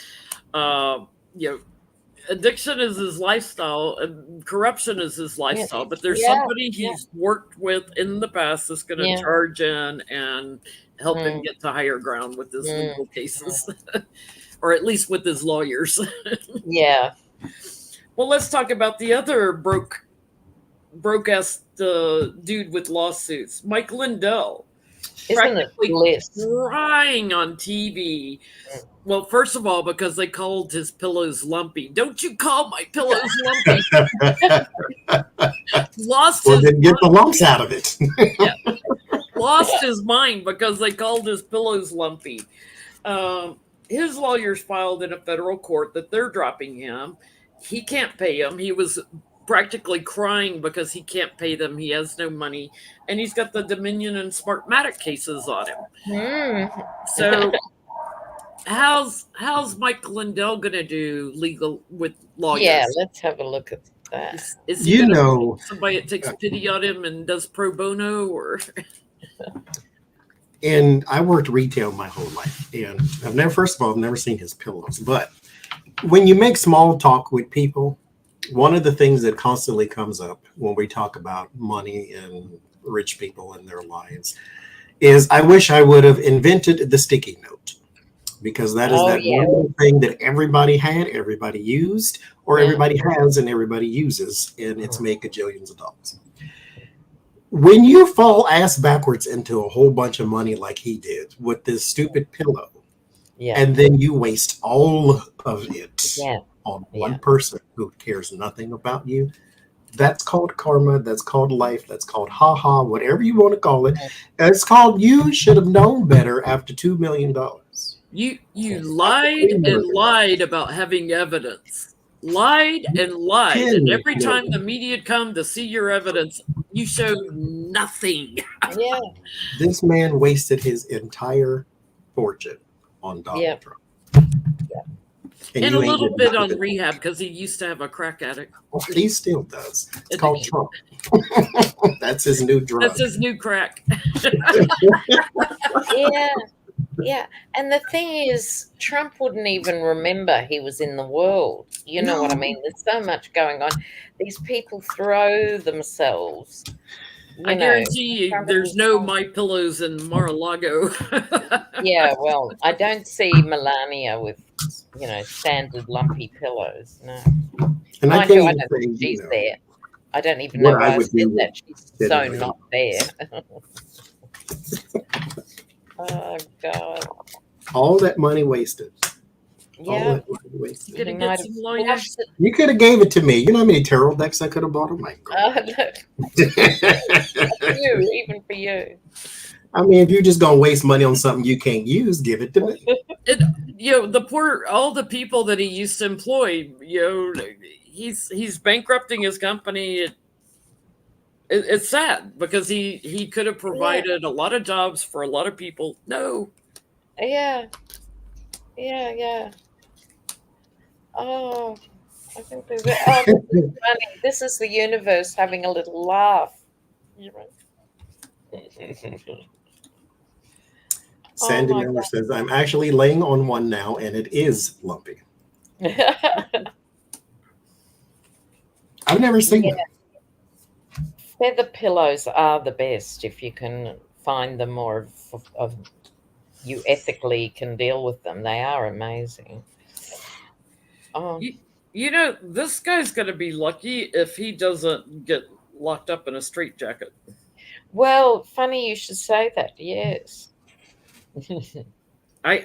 Addiction is his lifestyle, and corruption is his lifestyle. But there's somebody he's worked with in the past that's going to charge in and help him get to higher ground with his legal cases, or at least with his lawyers. Well, let's talk about the other broke-ass dude with lawsuits, Mike Lindell. Practically crying on TV. Well, first of all, because they called his pillows lumpy. Don't you call my pillows lumpy? Didn't get the lumps out of it. Lost his mind because they called his pillows lumpy. His lawyers filed in a federal court that they're dropping him. He can't pay him. He was practically crying because he can't pay them. He has no money, and he's got the Dominion and Smartmatic cases on him. So how's Mike Lindell gonna do legal with lawyers? Yeah, let's have a look at that. Is he somebody that takes pity on him and does pro bono, or? And I worked retail my whole life, and I've never seen his pillows. But when you make small talk with people, one of the things that constantly comes up when we talk about money and rich people and their lives is, I wish I would have invented the sticky note, because that is one thing that everybody had, everybody used, or everybody has and everybody uses, and it's made gajillions of dollars. When you fall ass backwards into a whole bunch of money like he did with this stupid pillow, and then you waste all of it on one person who cares nothing about you, that's called karma, that's called life, that's called whatever you want to call it. And it's called, you should have known better after $2 million. You lied and lied about having evidence. Lied and lied. And every time the media come to see your evidence, you showed nothing. Yeah. This man wasted his entire fortune on Donald Trump. And a little bit on rehab because he used to have a crack addict. Well, he still does. It's called Trump. That's his new drug. That's his new crack. Yeah. And the thing is, Trump wouldn't even remember he was in the world. You know what I mean? There's so much going on. These people throw themselves. I guarantee you there's no My Pillows in Mar-a-Lago. Yeah, well, I don't see Melania with, standard lumpy pillows. No. And I don't think she's there. I don't even know why I said that. She's so not there. Oh, God. All that money wasted. Yeah. All that money wasted. Could have get some lawyers. You could have gave it to me. You know how many tarot decks I could have bought? Oh, my God. Even for you. I mean, if you're just going to waste money on something you can't use, give it to me. All the people that he used to employ, he's bankrupting his company. It's sad because he could have provided a lot of jobs for a lot of people. No. Yeah. Oh, I think this is funny. This is the universe having a little laugh. Sandy Miller says, I'm actually laying on one now, and it is lumpy. I've never seen that. Feather pillows are the best if you can find them, or if you ethically can deal with them. They are amazing. This guy's going to be lucky if he doesn't get locked up in a straitjacket. Well, funny you should say that. Yes. I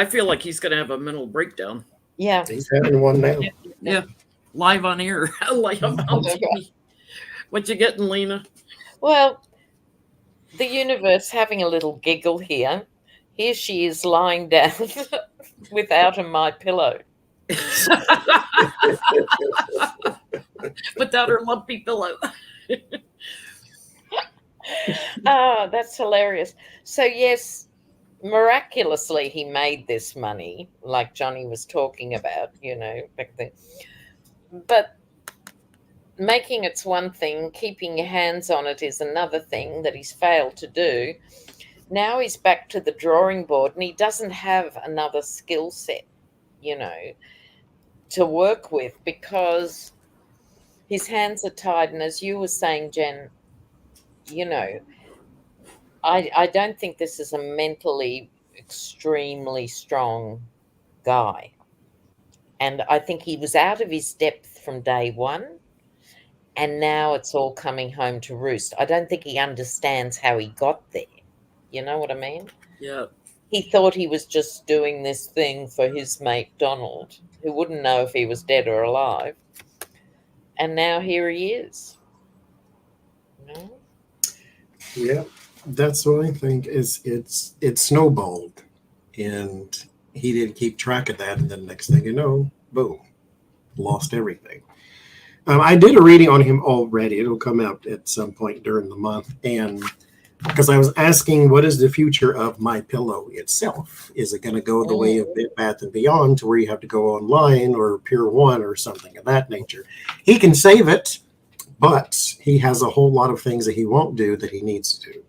feel like he's going to have a mental breakdown. Yeah. He's having one now. Yeah. Live on air. Live on TV. What you getting, Lena? Well, the universe having a little giggle here. Here she is lying down without a My Pillow. Without her lumpy pillow. Oh, that's hilarious. So, yes, miraculously he made this money, like Johnny was talking about, back then. But making it's one thing, keeping your hands on it is another thing that he's failed to do. Now he's back to the drawing board, and he doesn't have another skill set, to work with, because his hands are tied. And as you were saying, Jen, I don't think this is a mentally extremely strong guy. And I think he was out of his depth from day one. And now it's all coming home to roost. I don't think he understands how he got there. You know what I mean? Yeah. He thought he was just doing this thing for his mate Donald, who wouldn't know if he was dead or alive. And now here he is. Yeah, that's what I think. Is it snowballed, and he didn't keep track of that, and then next thing you know, boom, lost everything. I did a reading on him already. It'll come out at some point during the month, and because I was asking, what is the future of My Pillow itself? Is it going to go the way of Bed Bath and Beyond, to where you have to go online, or Pier 1 or something of that nature? He can save it, but he has a whole lot of things that he won't do that he needs to do,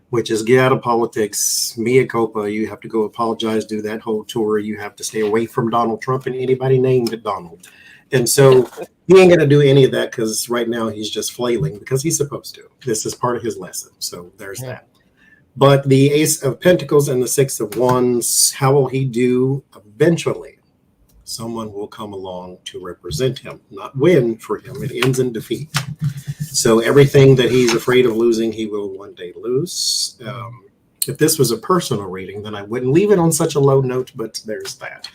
which is get out of politics, mea culpa. You have to go apologize, do that whole tour. You have to stay away from Donald Trump and anybody named Donald. And so he ain't going to do any of that, because right now he's just flailing because he's supposed to. This is part of his lesson. So there's that. But the Ace of Pentacles and the Six of Wands, how will he do? Eventually, someone will come along to represent him, not win for him. It ends in defeat. So everything that he's afraid of losing, he will one day lose. If this was a personal reading, then I wouldn't leave it on such a low note, but there's that.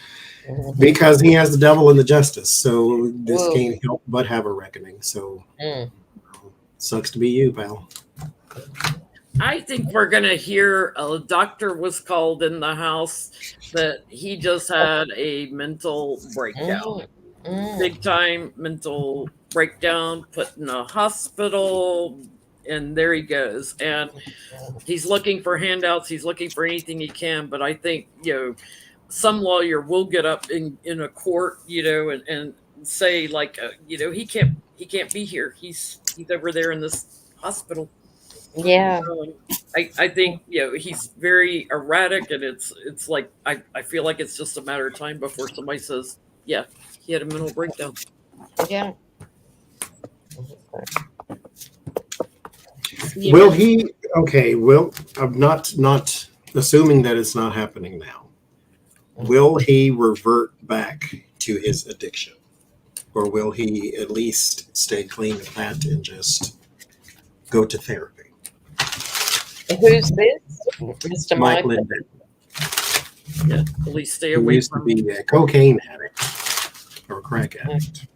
Because he has the devil and the justice. So this can't help but have a reckoning. So sucks to be you, pal. I think we're going to hear a doctor was called in the house that he just had a mental breakdown. Mm, mm. Big time mental breakdown, put in a hospital, and there he goes. And he's looking for handouts, he's looking for anything he can. But I think, some lawyer will get up in a court, and say, like, he can't be here. He's over there in this hospital. Yeah, I think he's very erratic, and it's like I feel like it's just a matter of time before somebody says, yeah, he had a mental breakdown. yeah. Will he? Okay. Will I'm not assuming that it's not happening now. Will he revert back to his addiction, or will he at least stay clean of that and just go to therapy? Who's this? Mr. Mike Mike? Lindell, Yeah, at least stay who away used to from. be a cocaine addict or a crack addict.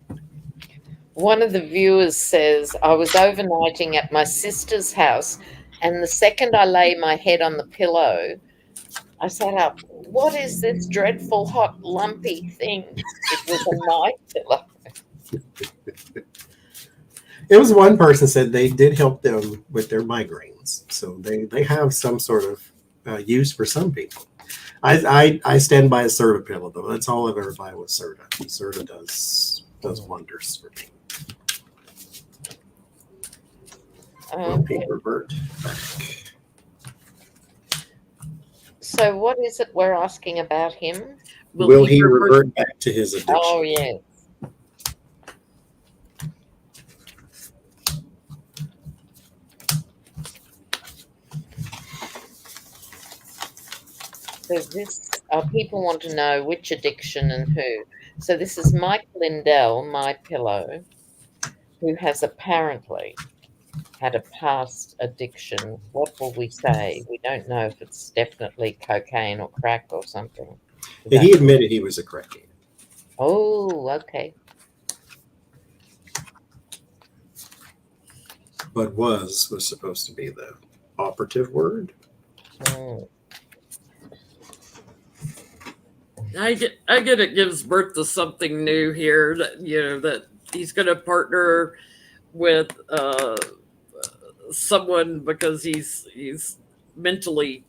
One of the viewers says, I was overnighting at my sister's house, and the second I lay my head on the pillow, I sat up. What is this dreadful, hot, lumpy thing? It was a night pillow. It was one person said they did help them with their migraines, so they have some sort of use for some people. I stand by a Serta pillow though. That's all I've ever buy with Serta. Serta does wonders for me. Okay. Revert back. So what is it we're asking about him? Will he revert back to his addiction? Oh, yes. So this, people want to know which addiction and who. So this is Mike Lindell, my pillow, who has apparently had a past addiction. What will we say? We don't know if it's definitely cocaine or crack or something. And he admitted he was a crackhead. Oh, okay. But was supposed to be the operative word. Mm. I get it gives birth to something new here, that that he's going to partner with someone because he's mentally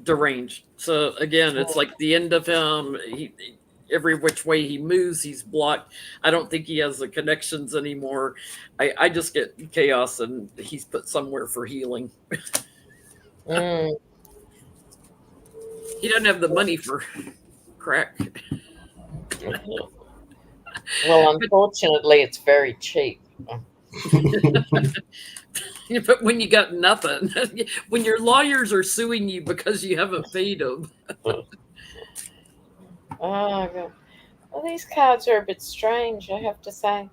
deranged. So again, it's like the end of him. Every which way he moves, he's blocked. I don't think he has the connections anymore. I just get chaos, and he's put somewhere for healing. Mm. He doesn't have the money for crack. Well, unfortunately, it's very cheap. But when you got nothing, when your lawyers are suing you because you haven't paid them. Oh, God. Well, these cards are a bit strange, I have to say.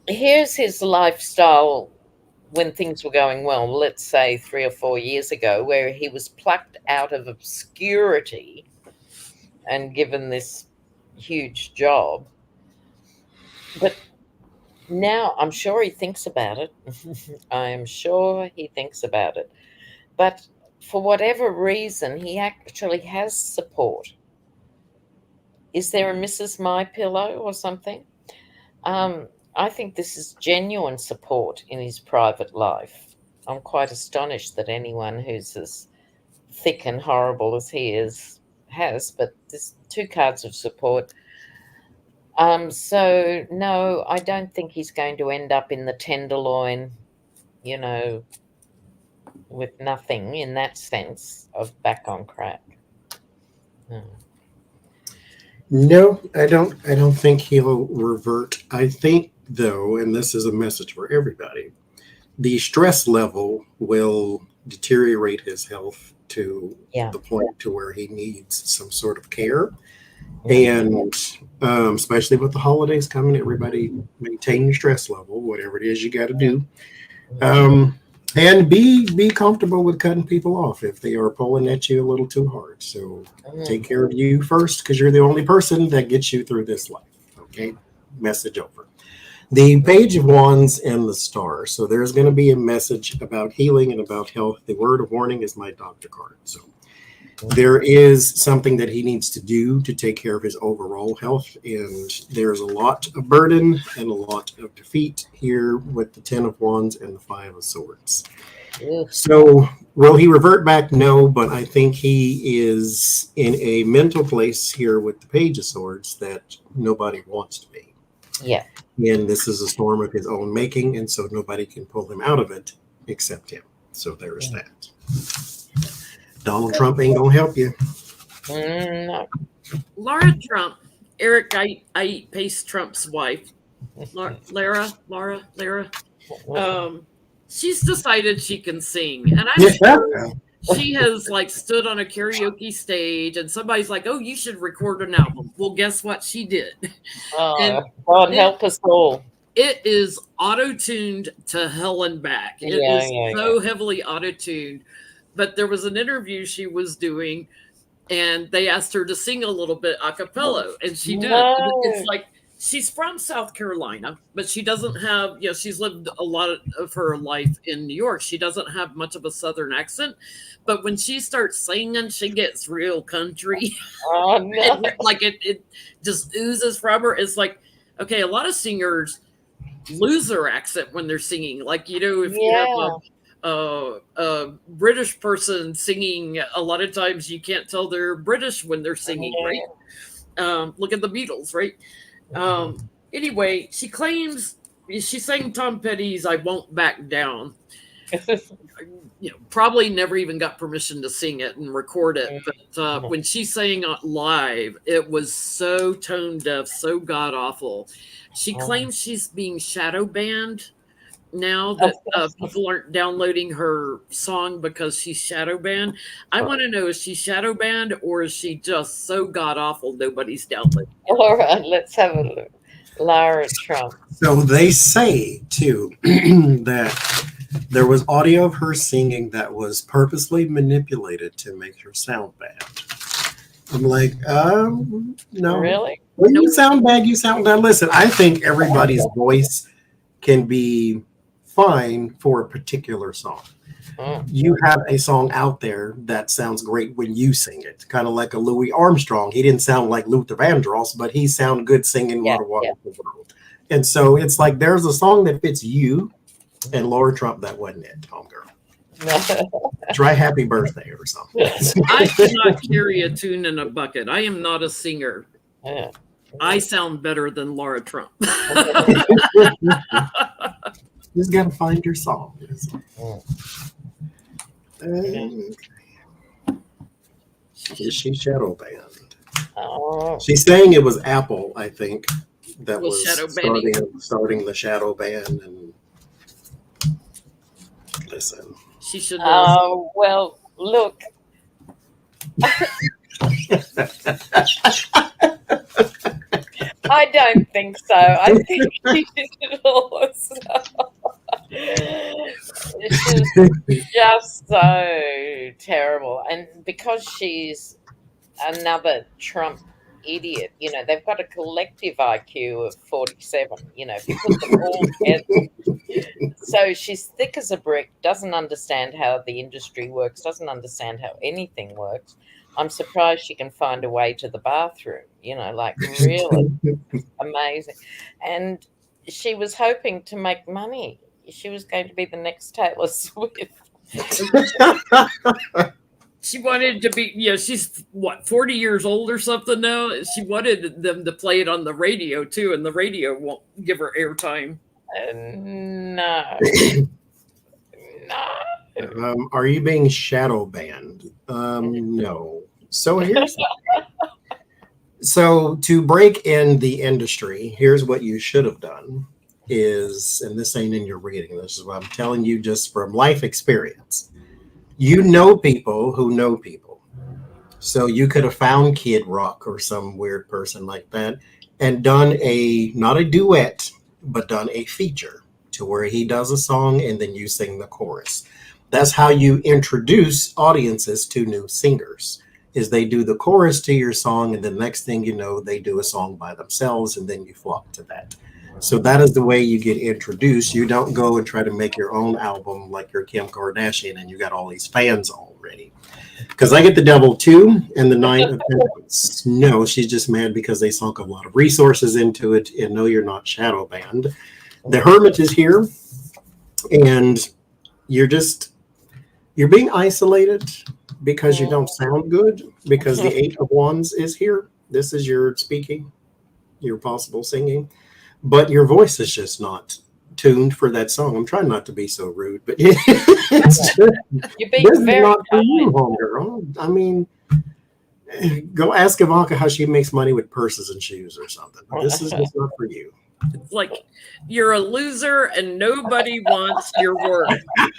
Here's his lifestyle when things were going well, let's say 3 or 4 years ago, where he was plucked out of obscurity and given this huge job. But now I'm sure he thinks about it. I am sure he thinks about it. But for whatever reason, he actually has support. Is there a Mrs. My Pillow or something? I think this is genuine support in his private life. I'm quite astonished that anyone who's as thick and horrible as he is has, but there's 2 cards of support. So no, I don't think he's going to end up in the tenderloin, with nothing in that sense of back on crack. No. No, I don't think he'll revert. I think though, and this is a message for everybody, the stress level will deteriorate his health to the point to where he needs some sort of care. And especially with the holidays coming, everybody maintain your stress level, whatever it is you got to do. And be comfortable with cutting people off if they are pulling at you a little too hard. So take care of you first, because you're the only person that gets you through this life. Okay, message over. The Page of Wands and the Star. So there's going to be a message about healing and about health. The word of warning is my doctor card. So there is something that he needs to do to take care of his overall health. And there's a lot of burden and a lot of defeat here with the 10 of Wands and the 5 of Swords. So will he revert back? No, but I think he is in a mental place here with the Page of Swords that nobody wants to be. Yeah. And this is a storm of his own making, and so nobody can pull him out of it except him. So there is that. Donald Trump ain't gonna help you. No. Lara Trump, Eric I Eat Paste Trump's wife, Lara. She's decided she can sing, and I'm sure she has like stood on a karaoke stage, and somebody's like, "Oh, you should record an album." Well, guess what she did? Oh, God help us all. It is auto-tuned to hell and back. It is so heavily auto-tuned. But there was an interview she was doing, and they asked her to sing a little bit a cappella, and she did. No. It's like she's from South Carolina, but she doesn't have, she's lived a lot of her life in New York. She doesn't have much of a Southern accent, but when she starts singing, she gets real country. Oh, no. it just oozes from her. It's like, okay, a lot of singers lose their accent when they're singing. Like, if you have a British person singing, a lot of times you can't tell they're British when they're singing, right? Look at the Beatles, right? Anyway, she claims she sang Tom Petty's "I Won't Back Down." Probably never even got permission to sing it and record it. But when she sang it live, it was so tone deaf, so god awful. She claims she's being shadow banned now, that people aren't downloading her song because she's shadow banned. I want to know, is she shadow banned, or is she just so god awful nobody's downloading? All right, let's have a look. Lara Trump. So they say too that there was audio of her singing that was purposely manipulated to make her sound bad. I'm like, no. Really? When you sound bad, you sound bad. Listen, I think everybody's voice can be fine for a particular song. You have a song out there that sounds great when you sing it, kind of like a Louis Armstrong. He didn't sound like Luther Vandross, but he sounded good singing "What a Wonderful World." And so it's like there's a song that fits you, and Lara Trump, that wasn't it, homegirl. Try "Happy Birthday" or something. I cannot carry a tune in a bucket. I am not a singer. Yeah. I sound better than Lara Trump. You just got to find your song. Is she shadow banned? She's saying it was Apple, I think, that was starting the shadow ban. And listen, she should. Well, look. I don't think so. I think she should also. It's just so terrible. And because she's another Trump idiot, they've got a collective IQ of 47. If you put them all together. So she's thick as a brick, doesn't understand how the industry works, doesn't understand how anything works. I'm surprised she can find a way to the bathroom, really amazing. And she was hoping to make money. She was going to be the next Taylor Swift. She wanted to be, she's 40 years old or something now. She wanted them to play it on the radio too, and the radio won't give her airtime. No. No. Are you being shadow banned? No. So so to break in the industry, here's what you should have done is, and this ain't in your reading, this is what I'm telling you just from life experience. You know people who know people. So you could have found Kid Rock or some weird person like that and done not a duet, but done a feature to where he does a song and then you sing the chorus. That's how you introduce audiences to new singers, is they do the chorus to your song, and the next thing you know, they do a song by themselves, and then you flock to that. So that is the way you get introduced. You don't go and try to make your own album like you're Kim Kardashian and you got all these fans already. Because I get the devil too and the nine of pentacles. No, she's just mad because they sunk a lot of resources into it. And no, you're not shadow banned. The hermit is here, and you're being isolated because you don't sound good, because the eight of wands is here. This is your speaking, your possible singing, but your voice is just not tuned for that song. I'm trying not to be so rude, but it's just, You're being this is very not for you, kind. homegirl. I mean, go ask Ivanka how she makes money with purses and shoes or something. This is just not for you. It's like you're a loser and nobody wants your work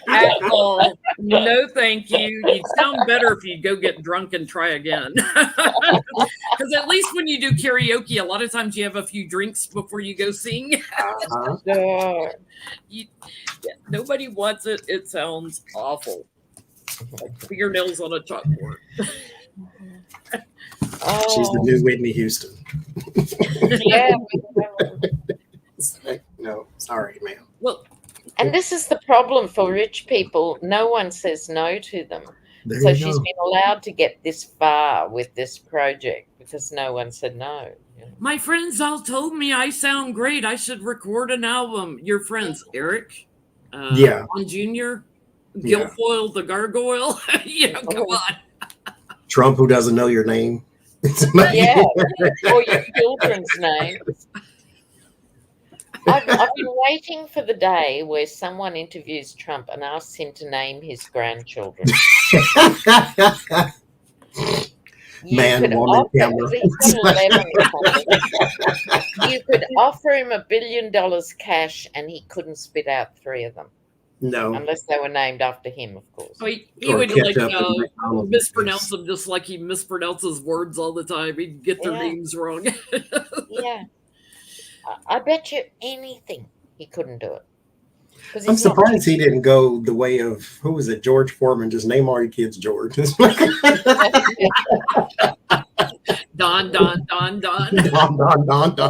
at all. No, thank you. You'd sound better if you go get drunk and try again. Because at least when you do karaoke, a lot of times you have a few drinks before you go sing. Uh-huh. Nobody wants it. It sounds awful. Like fingernails on a chalkboard. She's the new Whitney Houston. Yeah. No, sorry, ma'am. Well, And this is the problem for rich people. No one says no to them. There So you she's go. been allowed to get this far with this project because no one said no. my friends all told me I sound great. I should record an album. Your friends, Eric, Yeah. Ron Jr., Yeah. Guilfoyle the Gargoyle. Come on. Trump, who doesn't know your name. Yeah, or your children's names. I've been waiting for the day where someone interviews Trump and asks him to name his grandchildren. Man, woman, camera. He's got 11 or something. You could offer him $1 billion cash and he couldn't spit out 3 of them. No. Unless they were named after him, of course. So he Or would like Ketchup and McDonald's. mispronounce them just like he mispronounces words all the time. He'd get their Yeah. names wrong. Yeah. I bet you anything he couldn't do it. 'Cause I'm he's not- surprised he didn't go the way of, who was it, George Foreman. Just name all your kids George. Don, Don, Don, Don. Don.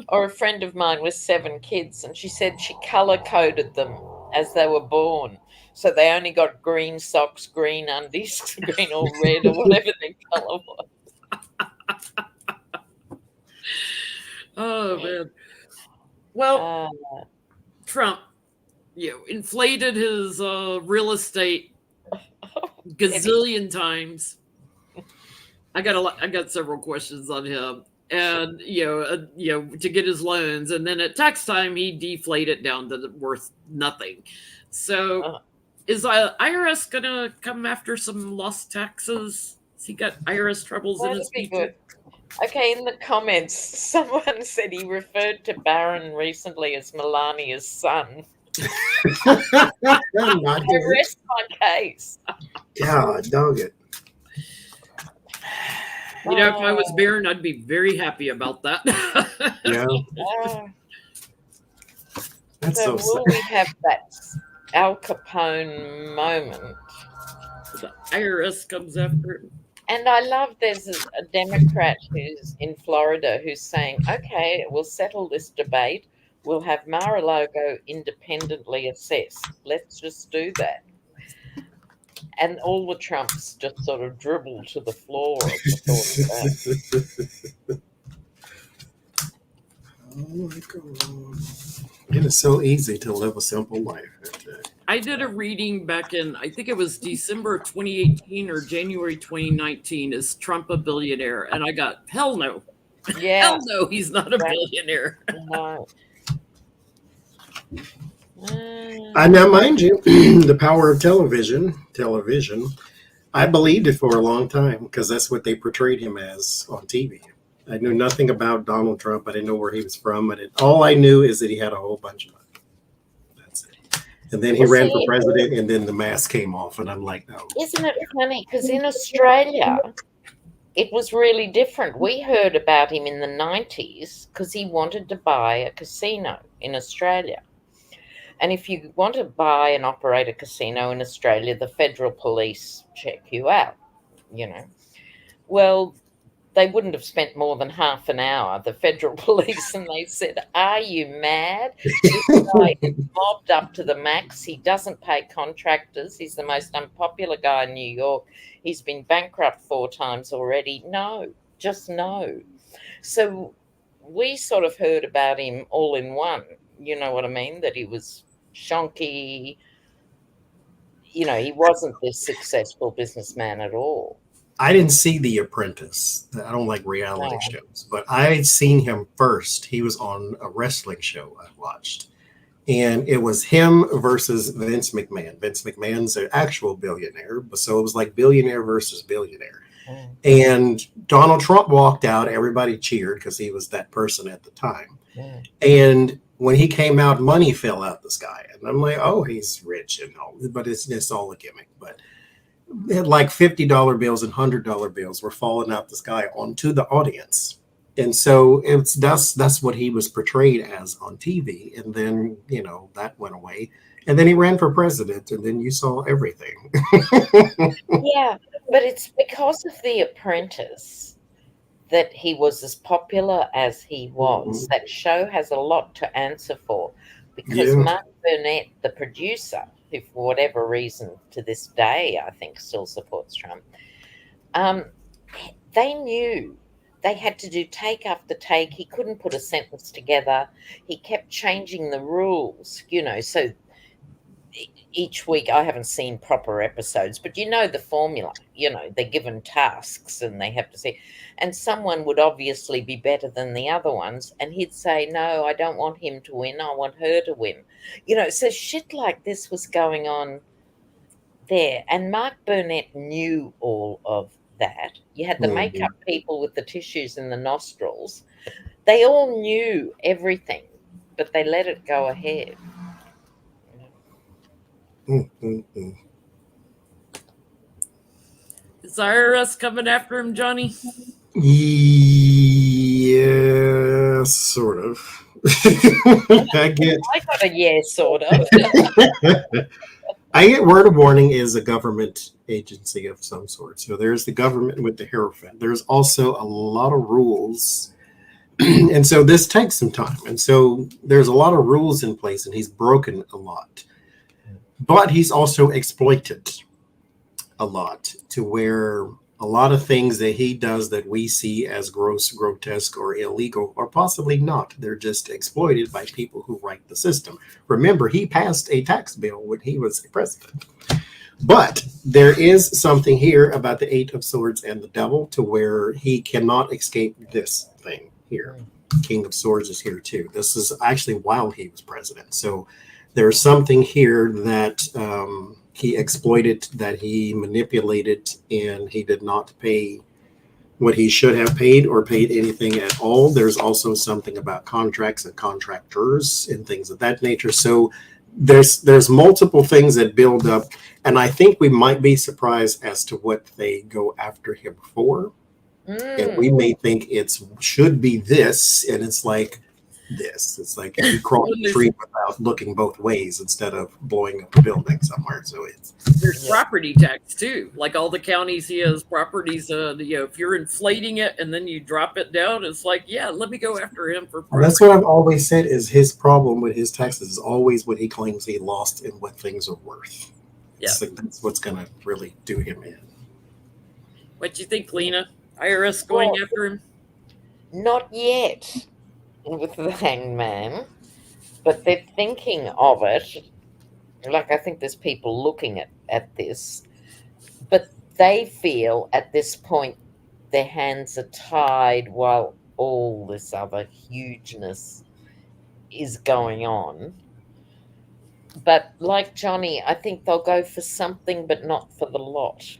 Or a friend of mine with 7 kids, and she said she color coded them as they were born. So they only got green socks, green undies, green or red or whatever their color was. Oh, man. Well, Trump, inflated his real estate gazillion times. I got several questions on him, and to get his loans, and then at tax time he deflated down to worth nothing. So, is IRS gonna come after some lost taxes? Has he got IRS troubles in his future? Okay, in the comments, someone said he referred to Barron recently as Melania's son. I rest my case. Yeah, dog it. If I was Barron, I'd be very happy about that. Yeah. That's so will we have that Al Capone moment? The IRS comes after him. And I love there's a Democrat who's in Florida who's saying, okay, we'll settle this debate. We'll have Mar-a-Lago independently assessed. Let's just do that. And all the Trumps just sort of dribble to the floor at the thought of that. Oh my God. It is so easy to live a simple life. I did a reading back in, I think it was December 2018 or January 2019. Is Trump a billionaire? And I got, hell no. Yeah. Hell no, he's not a billionaire. No. Now, mind you, the power of television, I believed it for a long time because that's what they portrayed him as on TV. I knew nothing about Donald Trump. I didn't know where he was from. All I knew is that he had a whole bunch of money. That's it. And then he ran for president, and then the mask came off, and I'm like, no. Isn't it funny? Because in Australia, it was really different. We heard about him in the 90s because he wanted to buy a casino in Australia. And if you want to buy and operate a casino in Australia, the federal police check you out, Well, they wouldn't have spent more than half an hour, the federal police, and they said, "Are you mad? This guy is mobbed up to the max. He doesn't pay contractors. He's the most unpopular guy in New York. He's been bankrupt 4 times already." No, just no. So we sort of heard about him all in one. You know what I mean? That he was shonky. You know, he wasn't this successful businessman at all. I didn't see The Apprentice. I don't like reality No. shows, but I had seen him first. He was on a wrestling show I watched, and it was him versus Vince McMahon. Vince McMahon's an actual billionaire, so it was like billionaire versus billionaire. Mm, And Donald Trump walked out. Everybody cheered because he was that person at the time. mm. And when he came out, money fell out the sky, and I'm like, oh, he's rich and all, but it's all a gimmick. But like $50 bills and $100 bills were falling out the sky onto the audience. And so that's what he was portrayed as on TV. And then, that went away. And then he ran for president, and then you saw everything. Yeah, but it's because of The Apprentice that he was as popular as he was. That show has a lot to answer for because Yeah. Mark Burnett, the producer, who for whatever reason to this day I think still supports Trump, they knew they had to do take after take. He couldn't put a sentence together. He kept changing the rules, so each week, I haven't seen proper episodes, but the formula. They're given tasks and they have to see, and someone would obviously be better than the other ones, and he'd say, "No, I don't want him to win. I want her to win." So shit like this was going on there, and Mark Burnett knew all of that. You had the makeup people with the tissues in the nostrils. They all knew everything, but they let it go ahead. Is IRS coming after him, Johnny? Yes, sort of. I got a yes, sort of. get word of warning is a government agency of some sort. So there's the government with the Hierophant. There's also a lot of rules. And so this takes some time. And so there's a lot of rules in place, and he's broken a lot. But he's also exploited a lot to where a lot of things that he does that we see as gross, grotesque, or illegal are possibly not. They're just exploited by people who write the system. Remember, he passed a tax bill when he was president. But there is something here about the Eight of Swords and the Devil to where he cannot escape this thing here. King of Swords is here too. This is actually while he was president. So there's something here that he exploited, that he manipulated, and he did not pay what he should have paid or paid anything at all. There's also something about contracts and contractors and things of that nature. So there's multiple things that build up, and I think we might be surprised as to what they go after him for. And we may think it should be this, and it's like this. It's like you crawl a tree without looking both ways instead of blowing up a building somewhere. So there's property tax too. Like all the counties he has properties. If you're inflating it and then you drop it down, it's like, yeah, let me go after him for property. That's what I've always said is his problem with his taxes is always what he claims he lost and what things are worth. Yeah, that's what's going to really do him in. What you think, Lena? IRS going after him? Not yet with the hangman, but they're thinking of it. Like, I think there's people looking at this, but they feel at this point their hands are tied while all this other hugeness is going on. But like Johnny, I think they'll go for something, but not for the lot.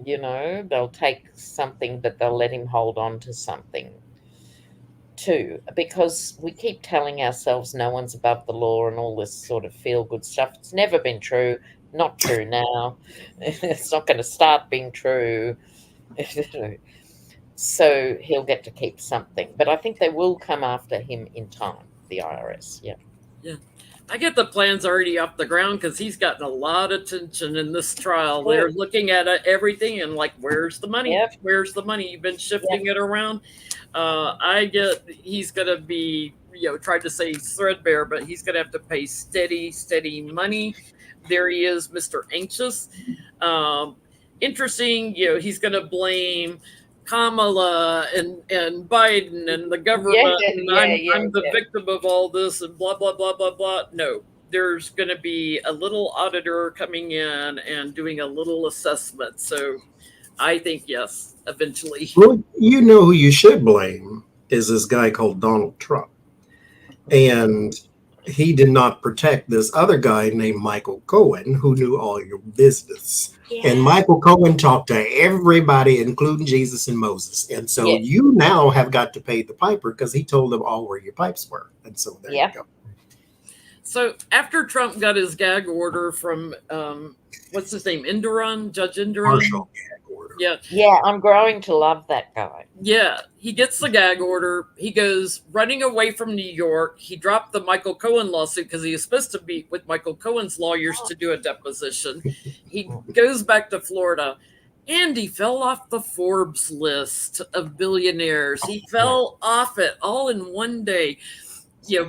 They'll take something, but they'll let him hold on to something too, because we keep telling ourselves no one's above the law and all this sort of feel-good stuff. It's never been true, not true now. It's not going to start being true. So he'll get to keep something. But I think they will come after him in time, the IRS. Yeah. I get the plan's already off the ground because he's gotten a lot of attention in this trial. Good. They're looking at everything and like, where's the money? Yep. Where's the money? You've been shifting it around. I get he's going to be, tried to say threadbare, but he's going to have to pay steady money. There he is, Mr. Anxious. Interesting, he's going to blame Kamala and Biden and the government, I'm the victim of all this and blah, blah, blah, blah, blah. No, there's going to be a little auditor coming in and doing a little assessment. So I think, yes, eventually. Well, you know who you should blame is this guy called Donald Trump. And he did not protect this other guy named Michael Cohen, who knew all your business. Yeah. And Michael Cohen talked to everybody, including Jesus and Moses. And so you now have got to pay the piper because he told them all where your pipes were. And so there you go. So after Trump got his gag order from, what's his name, Judge Enduron? Partial gag order. Yeah, I'm growing to love that guy. Yeah, he gets the gag order. He goes running away from New York. He dropped the Michael Cohen lawsuit because he was supposed to meet with Michael Cohen's lawyers to do a deposition. He goes back to Florida, and he fell off the Forbes list of billionaires. He fell off it all in one day.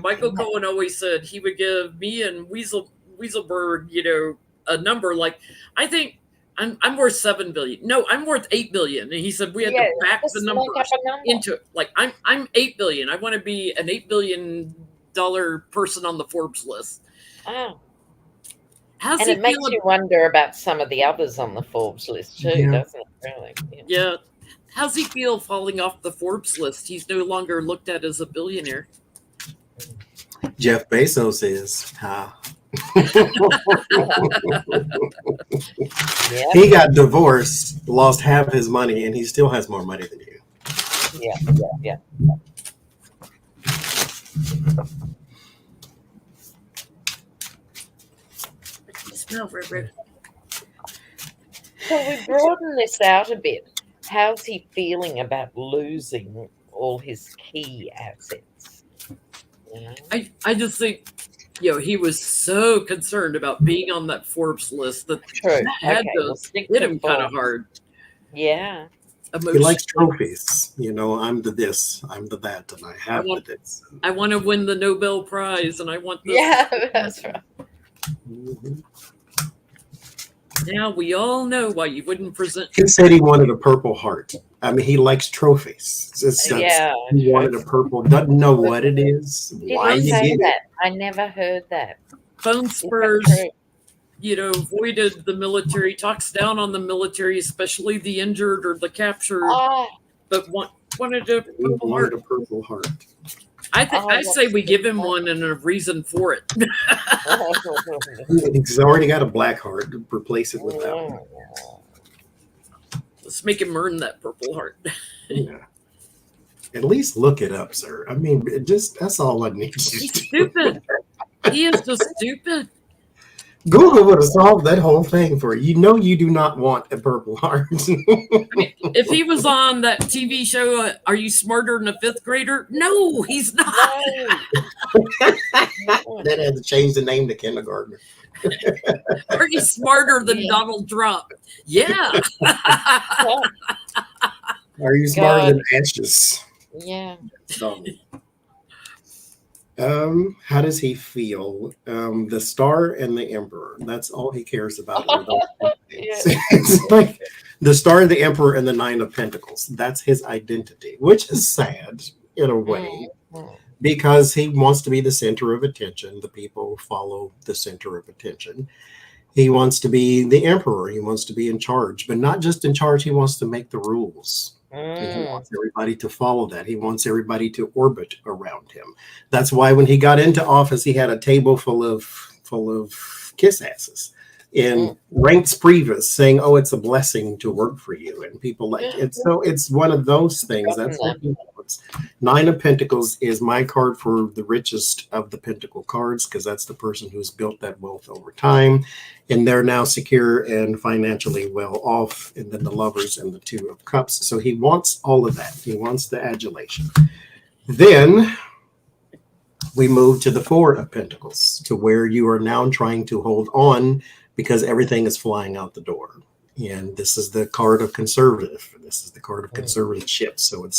Michael Cohen always said he would give me and Weaselberg, a number like, I think I'm worth $7 billion. No, I'm worth $8 billion. And he said we had to back the numbers into it. Like I'm $8 billion. I want to be an $8 billion person on the Forbes list. Oh. And it makes you wonder about some of the others on the Forbes list too, doesn't it? Really? Yeah. How's he feel falling off the Forbes list? He's no longer looked at as a billionaire. Jeff Bezos is. He got divorced, lost half his money, and he still has more money than you. Yeah. Smell very. So we broaden this out a bit. How's he feeling about losing all his key assets? I just think, he was so concerned about being on that Forbes list that had to hit him kind of hard. Yeah. He likes trophies. I'm the this, I'm the that, and I have the this. I want to win the Nobel Prize, and I want this. Yeah, that's right. Mm-hmm. Now we all know why you wouldn't present. He said he wanted a Purple Heart. I mean, he likes trophies. He wanted a purple. Doesn't know what it is. Why you get that? I never heard that. Phone Spurs, avoided the military, talks down on the military, especially the injured or the captured, but wanted a Purple Heart. I say we give him one and a reason for it. He's already got a black heart. Replace it with that one. Let's make him earn that Purple Heart. Yeah. At least look it up, sir. I mean, that's all I need. He's stupid. He is just stupid. Google would have solved that whole thing for you. You do not want a Purple Heart. If he was on that TV show, Are You Smarter Than a Fifth Grader? No, he's not. That had to change the name to kindergartner. Are you smarter than Donald Trump? Yeah. Are you smarter than Ashes? Yeah. How does he feel? The Star and the Emperor. That's all he cares about. It's like the Star, the Emperor, and the Nine of Pentacles. That's his identity, which is sad in a way, because he wants to be the center of attention. The people follow the center of attention. He wants to be the emperor. He wants to be in charge, but not just in charge. He wants to make the rules. He wants everybody to follow that. He wants everybody to orbit around him. That's why when he got into office, he had a table full of kiss asses in ranks previous saying, "Oh, it's a blessing to work for you," and people like it. So it's one of those things. That's what he wants. Nine of Pentacles is my card for the richest of the Pentacle cards, because that's the person who's built that wealth over time, and they're now secure and financially well off. And then the Lovers and the Two of Cups. So he wants all of that. He wants the adulation. Then we move to the Four of Pentacles, to where you are now trying to hold on because everything is flying out the door. And this is the card of conservative. This is the card of conservatorship. So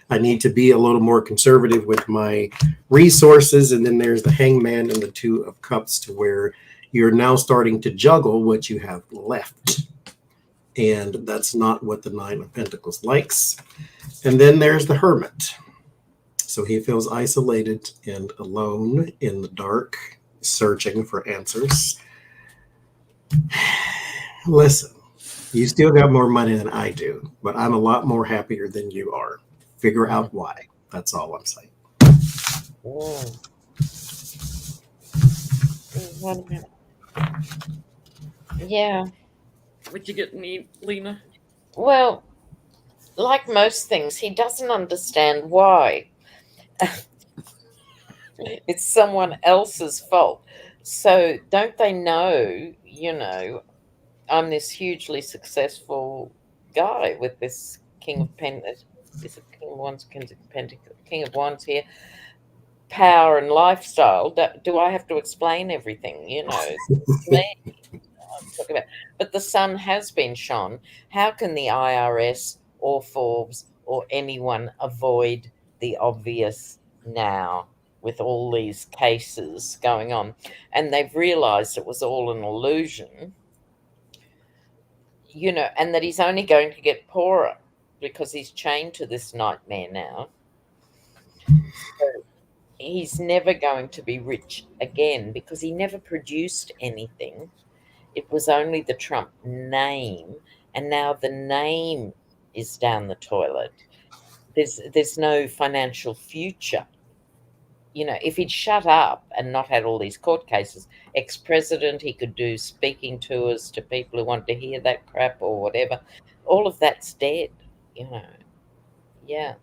I need to be a little more conservative with my resources. And then there's the Hangman and the Two of Cups, to where you're now starting to juggle what you have left. And that's not what the Nine of Pentacles likes. And then there's the Hermit. So he feels isolated and alone in the dark, searching for answers. Listen, you still got more money than I do, but I'm a lot more happier than you are. Figure out why. That's all I'm saying. One minute. Yeah. What you get, Lena? Well, like most things, he doesn't understand why. It's someone else's fault. So don't they know, I'm this hugely successful guy with this King of Pentacles. Is it King of Wands, King of Wands here? Power and lifestyle. Do I have to explain everything? It's me I'm talking about. But the sun has been shone. How can the IRS or Forbes or anyone avoid the obvious now with all these cases going on? And they've realized it was all an illusion, and that he's only going to get poorer because he's chained to this nightmare now. So he's never going to be rich again because he never produced anything. It was only the Trump name, and now the name is down the toilet. There's no financial future. If he'd shut up and not had all these court cases, ex-president, he could do speaking tours to people who want to hear that crap or whatever. All of that's dead, Yeah.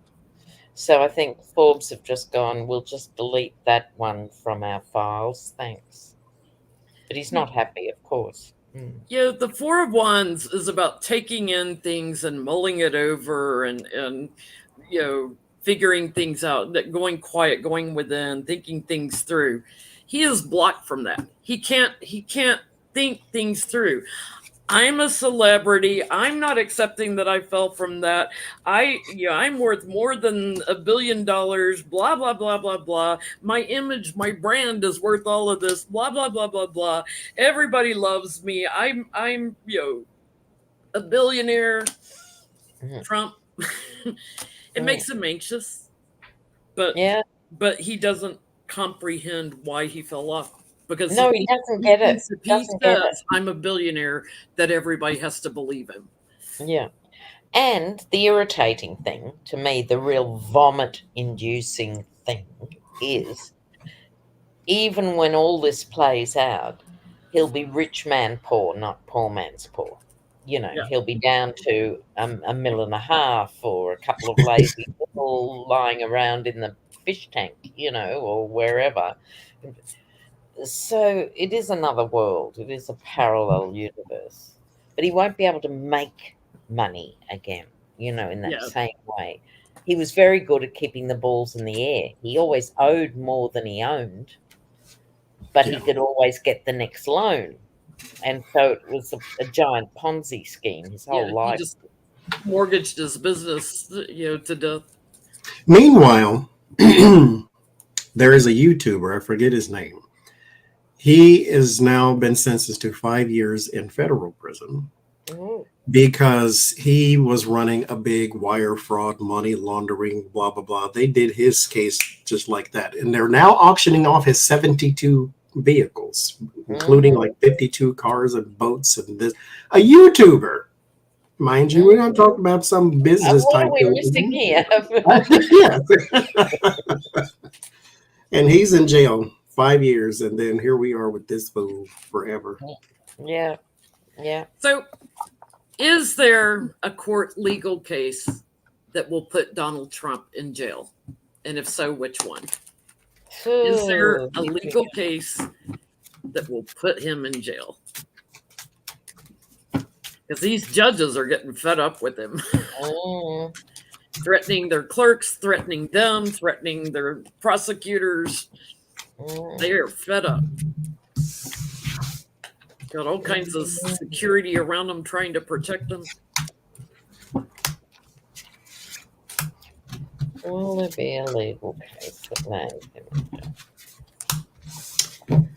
So I think Forbes have just gone, we'll just delete that one from our files. Thanks. But he's not happy, of course. Yeah, the Four of Wands is about taking in things and mulling it over and figuring things out, that going quiet, going within, thinking things through. He is blocked from that. He can't think things through. I'm a celebrity. I'm not accepting that I fell from that. I'm worth more than $1 billion, blah, blah, blah, blah, blah. My image, my brand is worth all of this, blah, blah, blah, blah, blah. Everybody loves me. I'm a billionaire. Trump. It makes him anxious. But he doesn't comprehend why he fell off. Because no, he doesn't get it. If he says, I'm a billionaire, that everybody has to believe him. Yeah. And the irritating thing, to me, the real vomit-inducing thing is, even when all this plays out, he'll be rich man poor, not poor man's poor. He'll be down to $1.5 million or a couple of lazy people lying around in the fish tank, or wherever. So it is another world. It is a parallel universe. But he won't be able to make money again, in that same way. He was very good at keeping the balls in the air. He always owed more than he owned, but he could always get the next loan. And so it was a giant Ponzi scheme his whole life. He just mortgaged his business, to death. Meanwhile, there is a YouTuber, I forget his name. He has now been sentenced to 5 years in federal prison because he was running a big wire fraud, money laundering, blah, blah, blah. They did his case just like that. And they're now auctioning off his 72 vehicles, including like 52 cars and boats and this. A YouTuber. Mind you, we're not talking about some business type. What are we missing here? Yes. And he's in jail 5 years, and then here we are with this fool forever. Yeah. So, is there a court legal case that will put Donald Trump in jail? And if so, which one? Is there a legal case that will put him in jail? Because these judges are getting fed up with him. Threatening their clerks, threatening them, threatening their prosecutors. They are fed up. Got all kinds of security around them trying to protect them. Will there be a legal case that lands him in jail?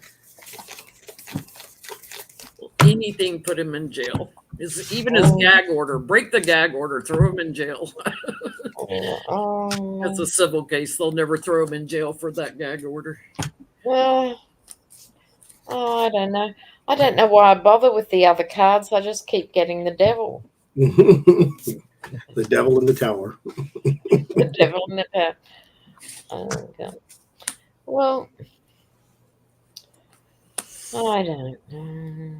Anything put him in jail. Even his gag order. Break the gag order. Throw him in jail. That's a civil case. They'll never throw him in jail for that gag order. Well, I don't know. I don't know why I bother with the other cards. I just keep getting the devil. The devil in the tower. The devil in the tower. Oh, God. Well, I don't know.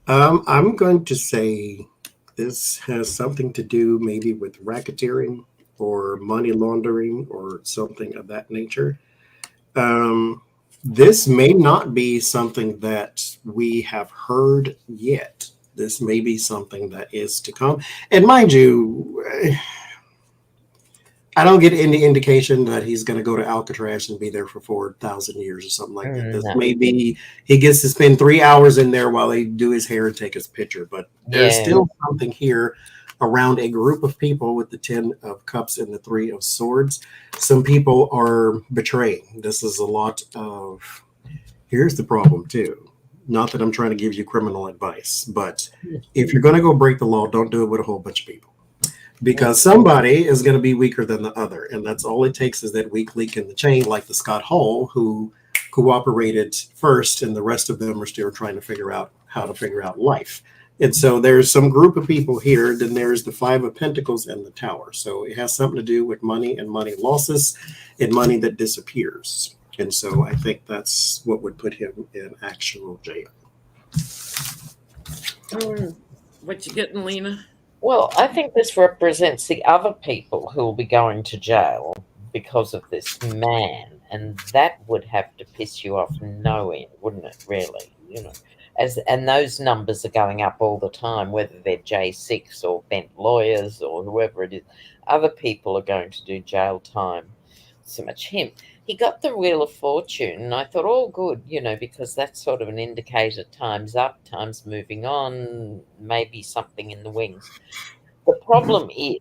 I'm going to say this has something to do maybe with racketeering or money laundering or something of that nature. This may not be something that we have heard yet. This may be something that is to come. And mind you, I don't get any indication that he's going to go to Alcatraz and be there for 4,000 years or something like that. This may be he gets to spend 3 hours in there while they do his hair and take his picture. But there's still something here around a group of people with the 10 of cups and the 3 of swords. Some people are betraying. This is a lot of, here's the problem too. Not that I'm trying to give you criminal advice, but if you're going to go break the law, don't do it with a whole bunch of people. Because somebody is going to be weaker than the other. And that's all it takes is that weak link in the chain, like the Scott Hall, who cooperated first, and the rest of them are still trying to figure out how to figure out life. And so there's some group of people here. Then there's the 5 of Pentacles and the Tower. So it has something to do with money and money losses and money that disappears. And so I think that's what would put him in actual jail. What you getting, Lena? Well, I think this represents the other people who will be going to jail because of this man, and that would have to piss you off no end, wouldn't it? Really, and those numbers are going up all the time, whether they're J6 or bent lawyers or whoever it is. Other people are going to do jail time. So much him. He got the Wheel of Fortune, and I thought, oh, good, because that's sort of an indicator. Time's up, time's moving on, maybe something in the wings. The problem is,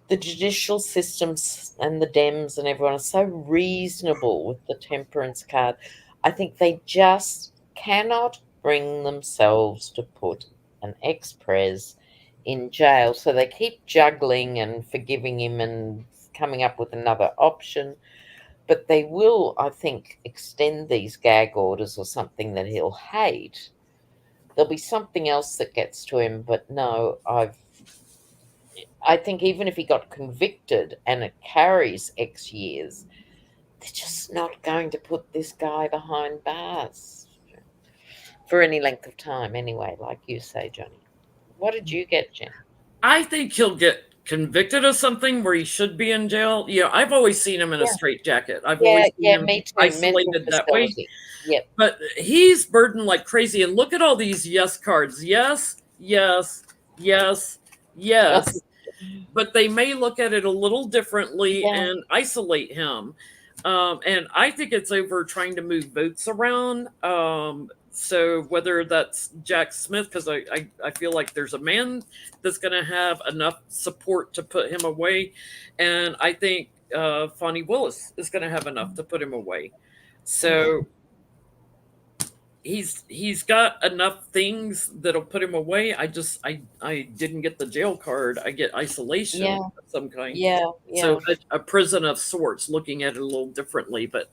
the judicial systems and the Dems and everyone are so reasonable with the Temperance card. I think they just cannot bring themselves to put an ex-pres in jail. So they keep juggling and forgiving him and coming up with another option. But they will, I think, extend these gag orders or something that he'll hate. There'll be something else that gets to him. But no, I think even if he got convicted and it carries X years, they're just not going to put this guy behind bars for any length of time anyway, like you say, Johnny. What did you get, Jen? I think he'll get convicted of something where he should be in jail. I've always seen him in a straitjacket. I've always seen him me too. Isolated that way. Yep. But he's burdened like crazy. And look at all these yes cards. Yes, yes, yes, yes. But they may look at it a little differently and isolate him. And I think it's over trying to move votes around. So whether that's Jack Smith, because I feel like there's a man that's going to have enough support to put him away. And I think Fonnie Willis is going to have enough to put him away. So he's got enough things that'll put him away. I didn't get the jail card. I get isolation of some kind. So a prison of sorts, looking at it a little differently. But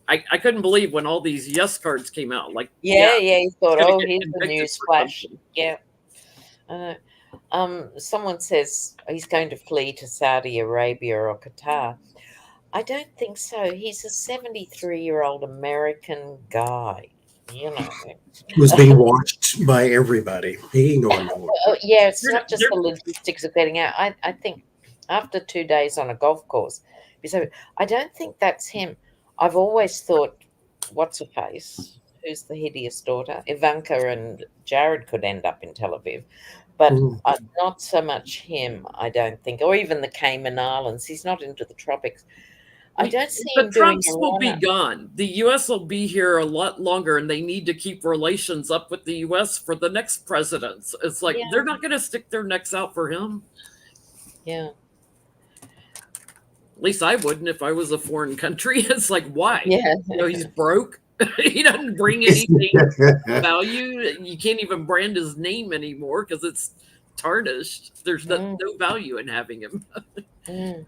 I couldn't believe when all these yes cards came out. Like he thought, oh, here's the news flash. Someone says he's going to flee to Saudi Arabia or Qatar. I don't think so. He's a 73-year-old American guy. Who's being watched by everybody. He ain't going nowhere. It's not just the logistics of getting out. I think after 2 days on a golf course, so I don't think that's him. I've always thought, what's her face? Who's the hideous daughter? Ivanka and Jared could end up in Tel Aviv, but not so much him. I don't think, or even the Cayman Islands. He's not into the tropics. I don't see The him doing Trumps a will be run-up. gone. The U.S. will be here a lot longer, and they need to keep relations up with the U.S. for the next presidents. It's like Yeah. they're not going to stick their necks out for him. Yeah. At least I wouldn't if I was a foreign country. It's like, why? Yeah. He's broke. He doesn't bring anything of value. You can't even brand his name anymore because it's tarnished. There's no value in having him. Mm.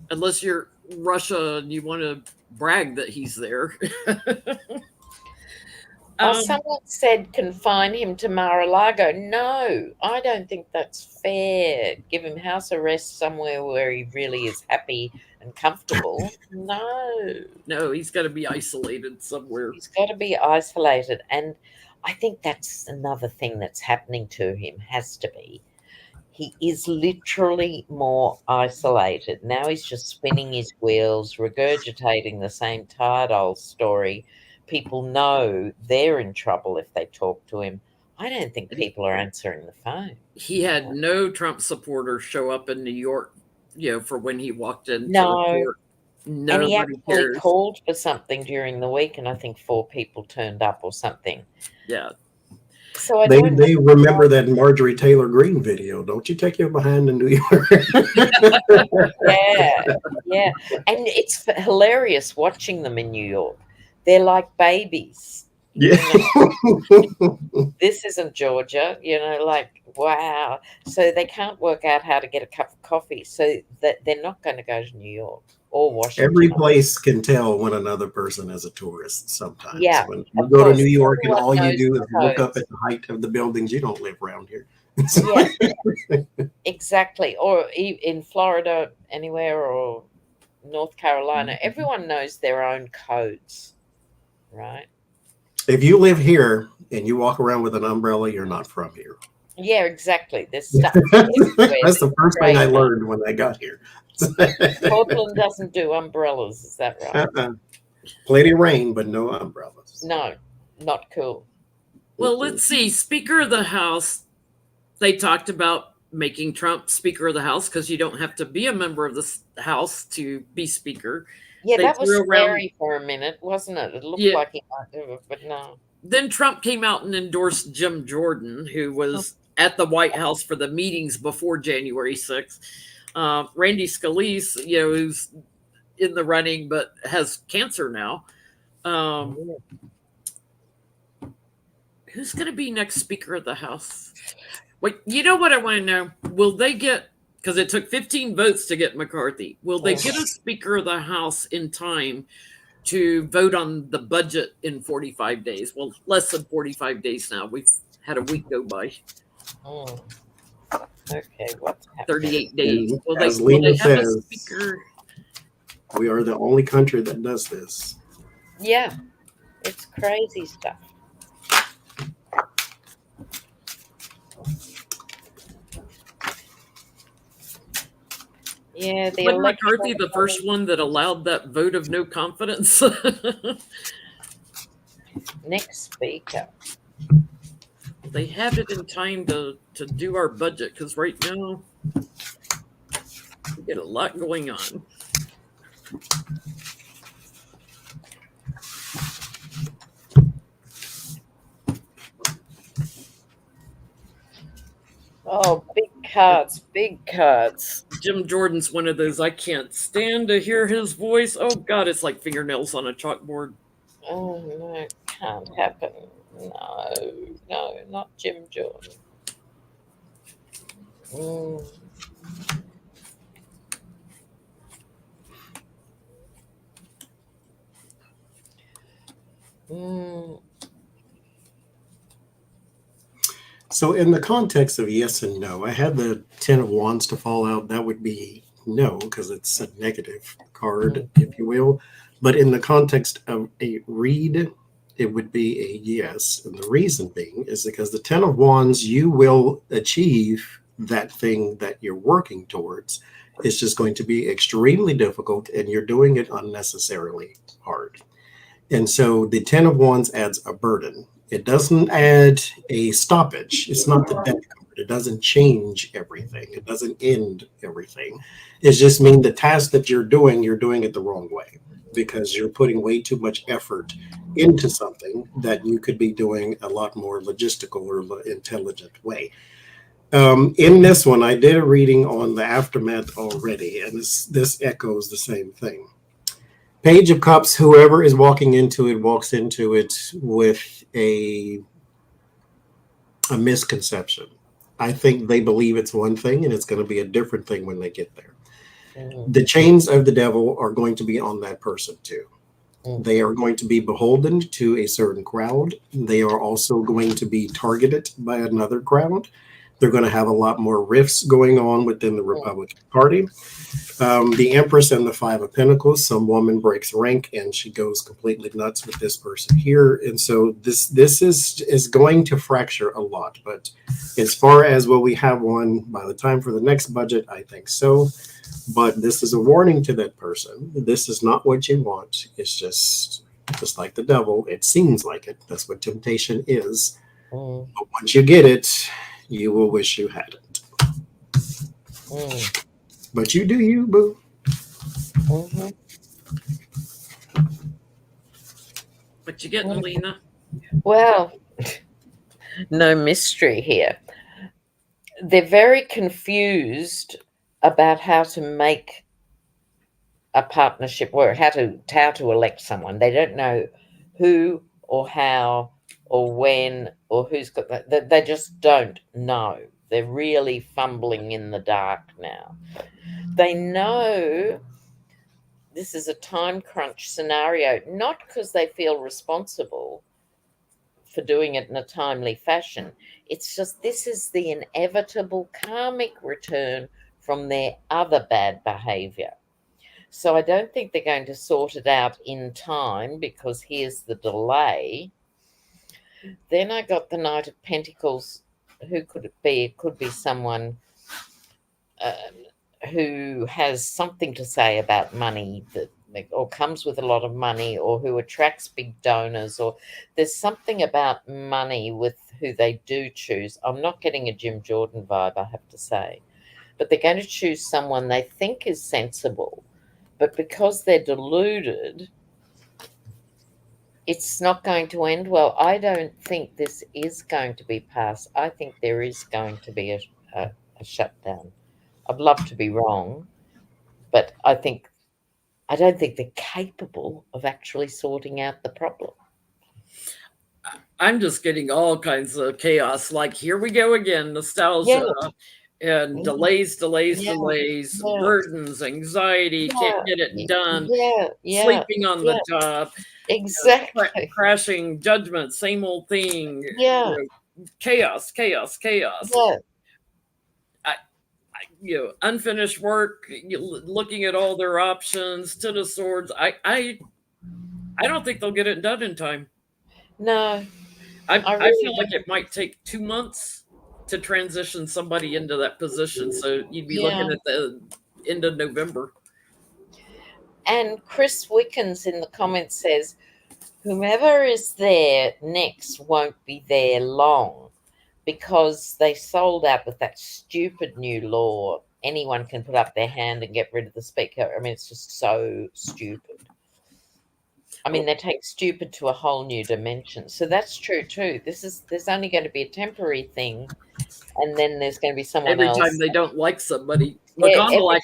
Unless you're Russia and you want to brag that he's there. Someone said confine him to Mar-a-Lago. No, I don't think that's fair. Give him house arrest somewhere where he really is happy and comfortable. No, he's got to be isolated somewhere. He's got to be isolated. And I think that's another thing that's happening to him, has to be. He is literally more isolated. Now he's just spinning his wheels, regurgitating the same tired old story. People know they're in trouble if they talk to him. I don't think people are answering the phone. He had no Trump supporters show up in New York, for when he walked into No. the court. And he Nobody actually cares. called for something during the week, and I think 4 people turned up or something. Yeah. So I They don't remember that Marjorie Taylor Greene video. Don't you take your behind in New York? Yeah. And it's hilarious watching them in New York. They're like babies. Yeah. This isn't Georgia, like, wow. So they can't work out how to get a cup of coffee. So that they're not going to go to New York or Washington. Every place can tell when another person is a tourist sometimes. Yeah, When you go to New York and all you do is look up codes. at the height of the buildings, you don't live around here. Yeah, exactly. Or in Florida, anywhere, or North Carolina, everyone knows their own codes, right? If you live here and you walk around with an umbrella, you're not from here. Yeah, exactly. There's stuff everywhere. That's the first thing I learned when I got here. Portland doesn't do umbrellas, is that right? Plenty of rain, but no umbrellas. No, not cool. Well, let's see. Speaker of the House, they talked about making Trump Speaker of the House because you don't have to be a member of the House to be Speaker. Yeah, They that was threw around- scary for a minute, wasn't it? It looked Yeah. like he might do it, but no. Then Trump came out and endorsed Jim Jordan, who was at the White House for the meetings before January 6th. Randy Scalise, who's in the running but has cancer now. Who's going to be next Speaker of the House? Wait, you know what I want to know? Will they get, because it took 15 votes to get McCarthy, will they get a Speaker of the House in time to vote on the budget in 45 days? Well, less than 45 days now. We've had a week go by. Okay, what's happening? 38 days. Will As they Lena have a says, Speaker? we are the only country that does this. Yeah, it's crazy stuff. Yeah, Wasn't McCarthy the first one that allowed that vote of no confidence? Next speaker. They have it in time to do our budget because right now we get a lot going on. Oh, big cards, big cards. Jim Jordan's one of those I can't stand to hear his voice. Oh God, it's like fingernails on a chalkboard. Oh no, it can't happen. No, not Jim Jordan. So in the context of yes and no, I had the 10 of Wands to fall out. That would be no, because it's a negative card, if you will. But in the context of a read, it would be a yes. And the reason being is because the 10 of Wands, you will achieve that thing that you're working towards. It's just going to be extremely difficult, and you're doing it unnecessarily hard. And so the 10 of Wands adds a burden. It doesn't add a stoppage. It's not the death card. It doesn't change everything. It doesn't end everything. It's just mean the task that you're doing it the wrong way because you're putting way too much effort into something that you could be doing a lot more logistical or intelligent way. In this one, I did a reading on the aftermath already, and this echoes the same thing. Page of Cups, whoever is walking into it walks into it with a misconception. I think they believe it's one thing and it's going to be a different thing when they get there. The chains of the devil are going to be on that person too. They are going to be beholden to a certain crowd. They are also going to be targeted by another crowd. They're going to have a lot more rifts going on within the Republican Party. The Empress and the Five of Pentacles, some woman breaks rank and she goes completely nuts with this person here. And so this is going to fracture a lot. But as far as will we have one by the time for the next budget, I think so. But this is a warning to that person. This is not what you want. It's just like the devil. It seems like it. That's what temptation is. But once you get it, you will wish you hadn't. But you do you, boo. What you getting, Lena? Well, no mystery here. They're very confused about how to make a partnership work, how to elect someone. They don't know who or how or when or who's got that. They just don't know. They're really fumbling in the dark now. They know this is a time crunch scenario, not because they feel responsible for doing it in a timely fashion. It's just this is the inevitable karmic return from their other bad behavior. So I don't think they're going to sort it out in time because here's the delay. Then I got the Knight of Pentacles. Who could it be? It could be someone who has something to say about money that or comes with a lot of money or who attracts big donors, or there's something about money with who they do choose. I'm not getting a Jim Jordan vibe, I have to say. But they're going to choose someone they think is sensible. But because they're deluded, it's not going to end well. I don't think this is going to be passed. I think there is going to be a shutdown. I'd love to be wrong, but I don't think they're capable of actually sorting out the problem. I'm just getting all kinds of chaos. Like, here we go again, nostalgia. And delays, burdens, anxiety, can't get it done, sleeping on the job, exactly, crashing judgment, same old thing, chaos. Unfinished work, looking at all their options, Ten of Swords. I don't think they'll get it done in time. No, I feel like it might take 2 months to transition somebody into that position. So you'd be looking at the end of November. And Chris Wickens in the comments says, whomever is there next won't be there long because they sold out with that stupid new law. Anyone can put up their hand and get rid of the speaker. I mean, it's just so stupid. I mean, they take stupid to a whole new dimension. So that's true too. There's only going to be a temporary thing, and then there's going to be someone else. Every time they don't like somebody, McConnell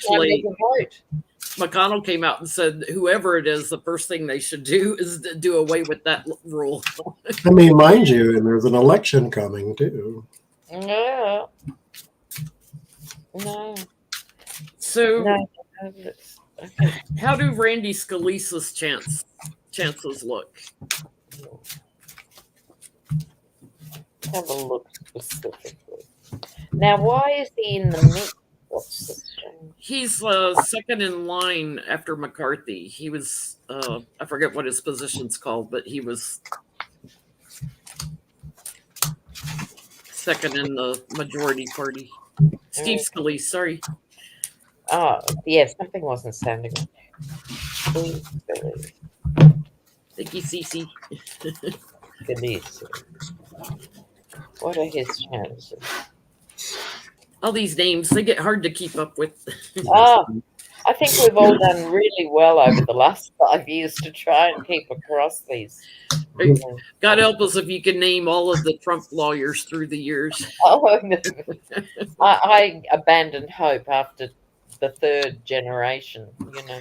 came out and said, whoever it is, the first thing they should do is to do away with that rule. I mean, mind you, and there's an election coming too. Yeah. No. So, no. Okay. How do Randy Scalise's chances look? Have a look specifically. Now, why is he in the mix? What's this? He's second in line after McCarthy. He was, I forget what his position's called, but he was second in the majority party. Steve Scalise, sorry. Oh, yeah, something wasn't sounding right. Thank you, Cece. Scalise. What are his chances? All these names, they get hard to keep up with. Oh, I think we've all done really well over the last 5 years to try and keep across these. God help us if you can name all of the Trump lawyers through the years. Oh, no. I abandoned hope after the third generation, you know.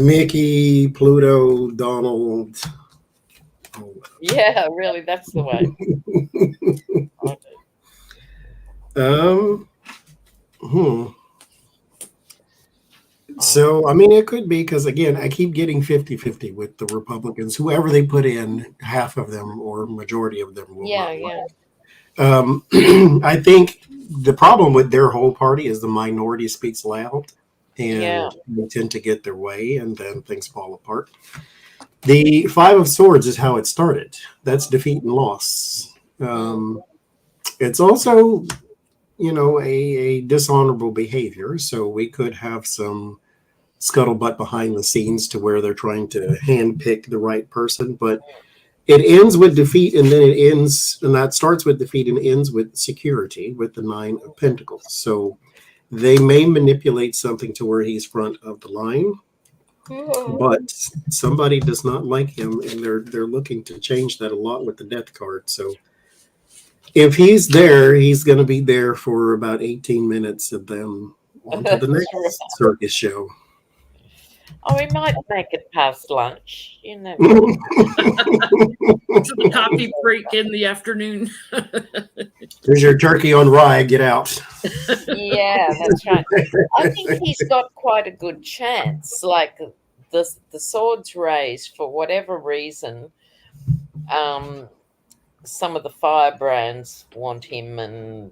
Mickey, Pluto, Donald. Yeah, really, that's the way. Um, hmm. So, I mean, it could be because, again, I keep getting 50-50 with the Republicans. Whoever they put in, half of them or majority of them will Yeah, not yeah. I think the problem with their whole party is the minority speaks loud Yeah. and they tend to get their way and then things fall apart. The Five of Swords is how it started. That's defeat and loss. It's also, a dishonorable behavior. So we could have some scuttlebutt behind the scenes to where they're trying to handpick the right person. But it ends with defeat, and then that starts with defeat and ends with security with the Nine of Pentacles. So they may manipulate something to where he's front of the line, but somebody does not like him, and they're looking to change that a lot with the Death card. So if he's there, he's going to be there for about 18 minutes, and then on to the next circus show. Oh, we might make it past lunch, you know. To the coffee break in the afternoon. There's your turkey on rye. Get out. Yeah, that's right. I think he's got quite a good chance. Like the swords raised for whatever reason. Some of the firebrands want him, and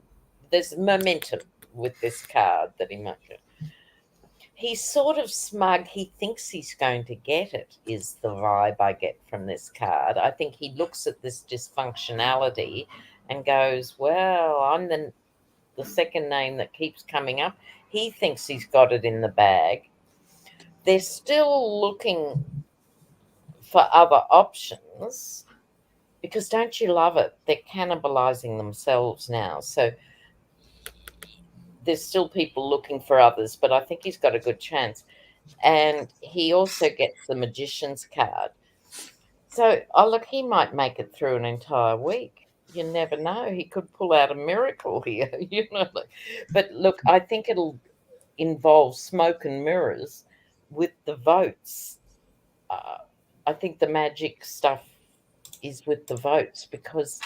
there's momentum with this card that he might get. He's sort of smug. He thinks he's going to get it, is the vibe I get from this card. I think he looks at this dysfunctionality and goes, well, I'm the second name that keeps coming up. He thinks he's got it in the bag. They're still looking for other options because don't you love it? They're cannibalizing themselves now. So there's still people looking for others, but I think he's got a good chance. And he also gets the magician's card. So, look, he might make it through an entire week. You never know. He could pull out a miracle here, you know. But look, I think it'll involve smoke and mirrors with the votes. I think the magic stuff is with the votes because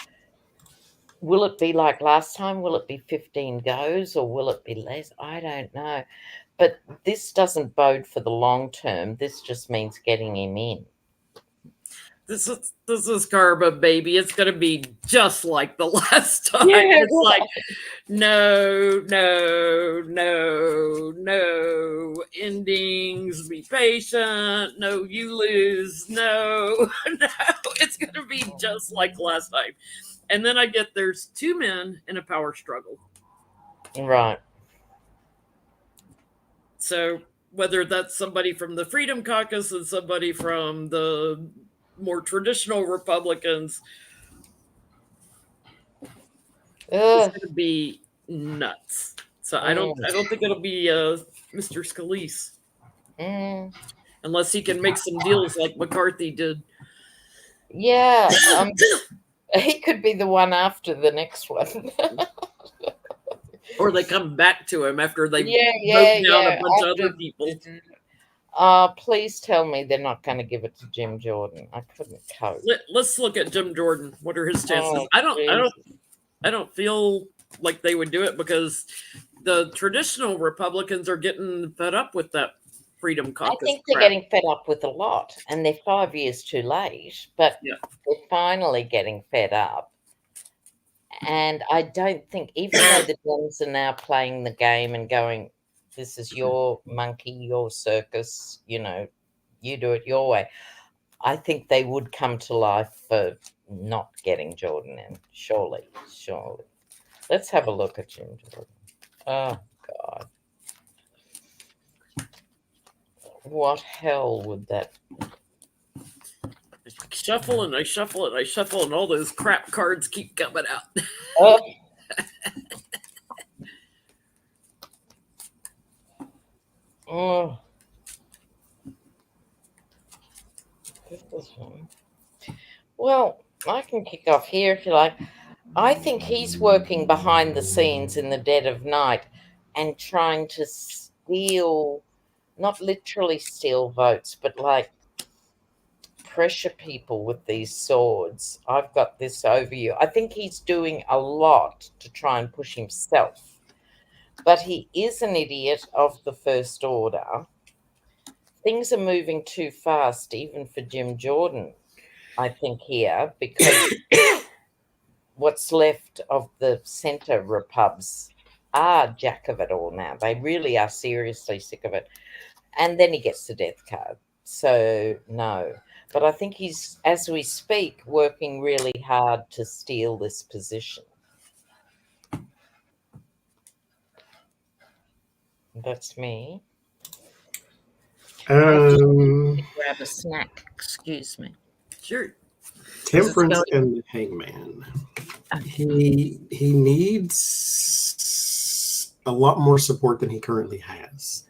will it be like last time? Will it be 15 goes or will it be less? I don't know. But this doesn't bode for the long term. This just means getting him in. This is karma, baby. It's gonna be just like the last time. Yeah, It's like no, endings. Be patient. No, you lose. No. It's gonna be just like last time. And then I get there's two men in a power struggle. Right. So whether that's somebody from the Freedom Caucus and somebody from the more traditional Republicans, it's going to be nuts. So I don't think it'll be Mr. Scalise unless he can make some deals like McCarthy did. Yeah, he could be the one after the next one. Or they come back to him after they vote down a bunch of other people. Please tell me they're not going to give it to Jim Jordan. I couldn't cope. Let's look at Jim Jordan. What are his chances? I don't feel like they would do it because the traditional Republicans are getting fed up with that Freedom Caucus. I think they're getting fed up with a lot, and they're 5 years too late, but they're finally getting fed up. And I don't think, even though the Dems are now playing the game and going, this is your monkey, your circus, you know, you do it your way, I think they would come to life for not getting Jordan in. Surely. Let's have a look at Jim Jordan. Oh, God. What hell would that be? I shuffle and I shuffle and I shuffle, and all those crap cards keep coming out. Oh. Well, I can kick off here if you like. I think he's working behind the scenes in the dead of night and trying to steal, not literally steal votes, but like pressure people with these swords. I've got this over you. I think he's doing a lot to try and push himself, but he is an idiot of the first order. Things are moving too fast, even for Jim Jordan, I think, here, because what's left of the centre repubs are jack of it all now. They really are seriously sick of it. And then he gets the death card. So, no. But I think he's, as we speak, working really hard to steal this position. That's me. Grab a snack. Excuse me. Sure. Temperance and the Hangman. He needs a lot more support than he currently has.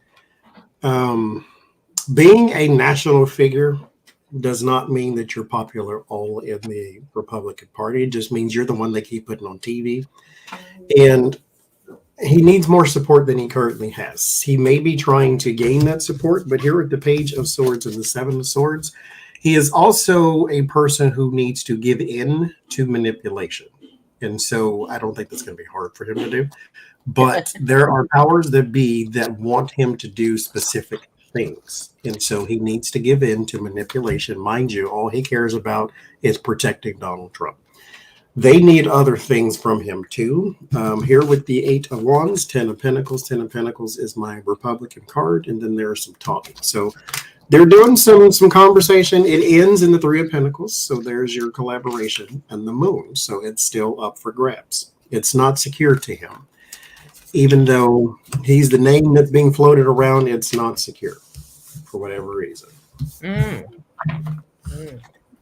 Being a national figure does not mean that you're popular all in the Republican Party. It just means you're the one they keep putting on TV. And he needs more support than he currently has. He may be trying to gain that support, but here at the Page of Swords and the Seven of Swords, he is also a person who needs to give in to manipulation. And so I don't think that's going to be hard for him to do. But there are powers that be that want him to do specific things. And so he needs to give in to manipulation. Mind you, all he cares about is protecting Donald Trump. They need other things from him too. Here with the 8 of Wands, 10 of Pentacles. 10 of Pentacles is my Republican card, and then there's some talking. So they're doing some conversation. It ends in the 3 of Pentacles, so there's your collaboration, and the Moon. So it's still up for grabs. It's not secure to him. Even though he's the name that's being floated around, it's not secure for whatever reason.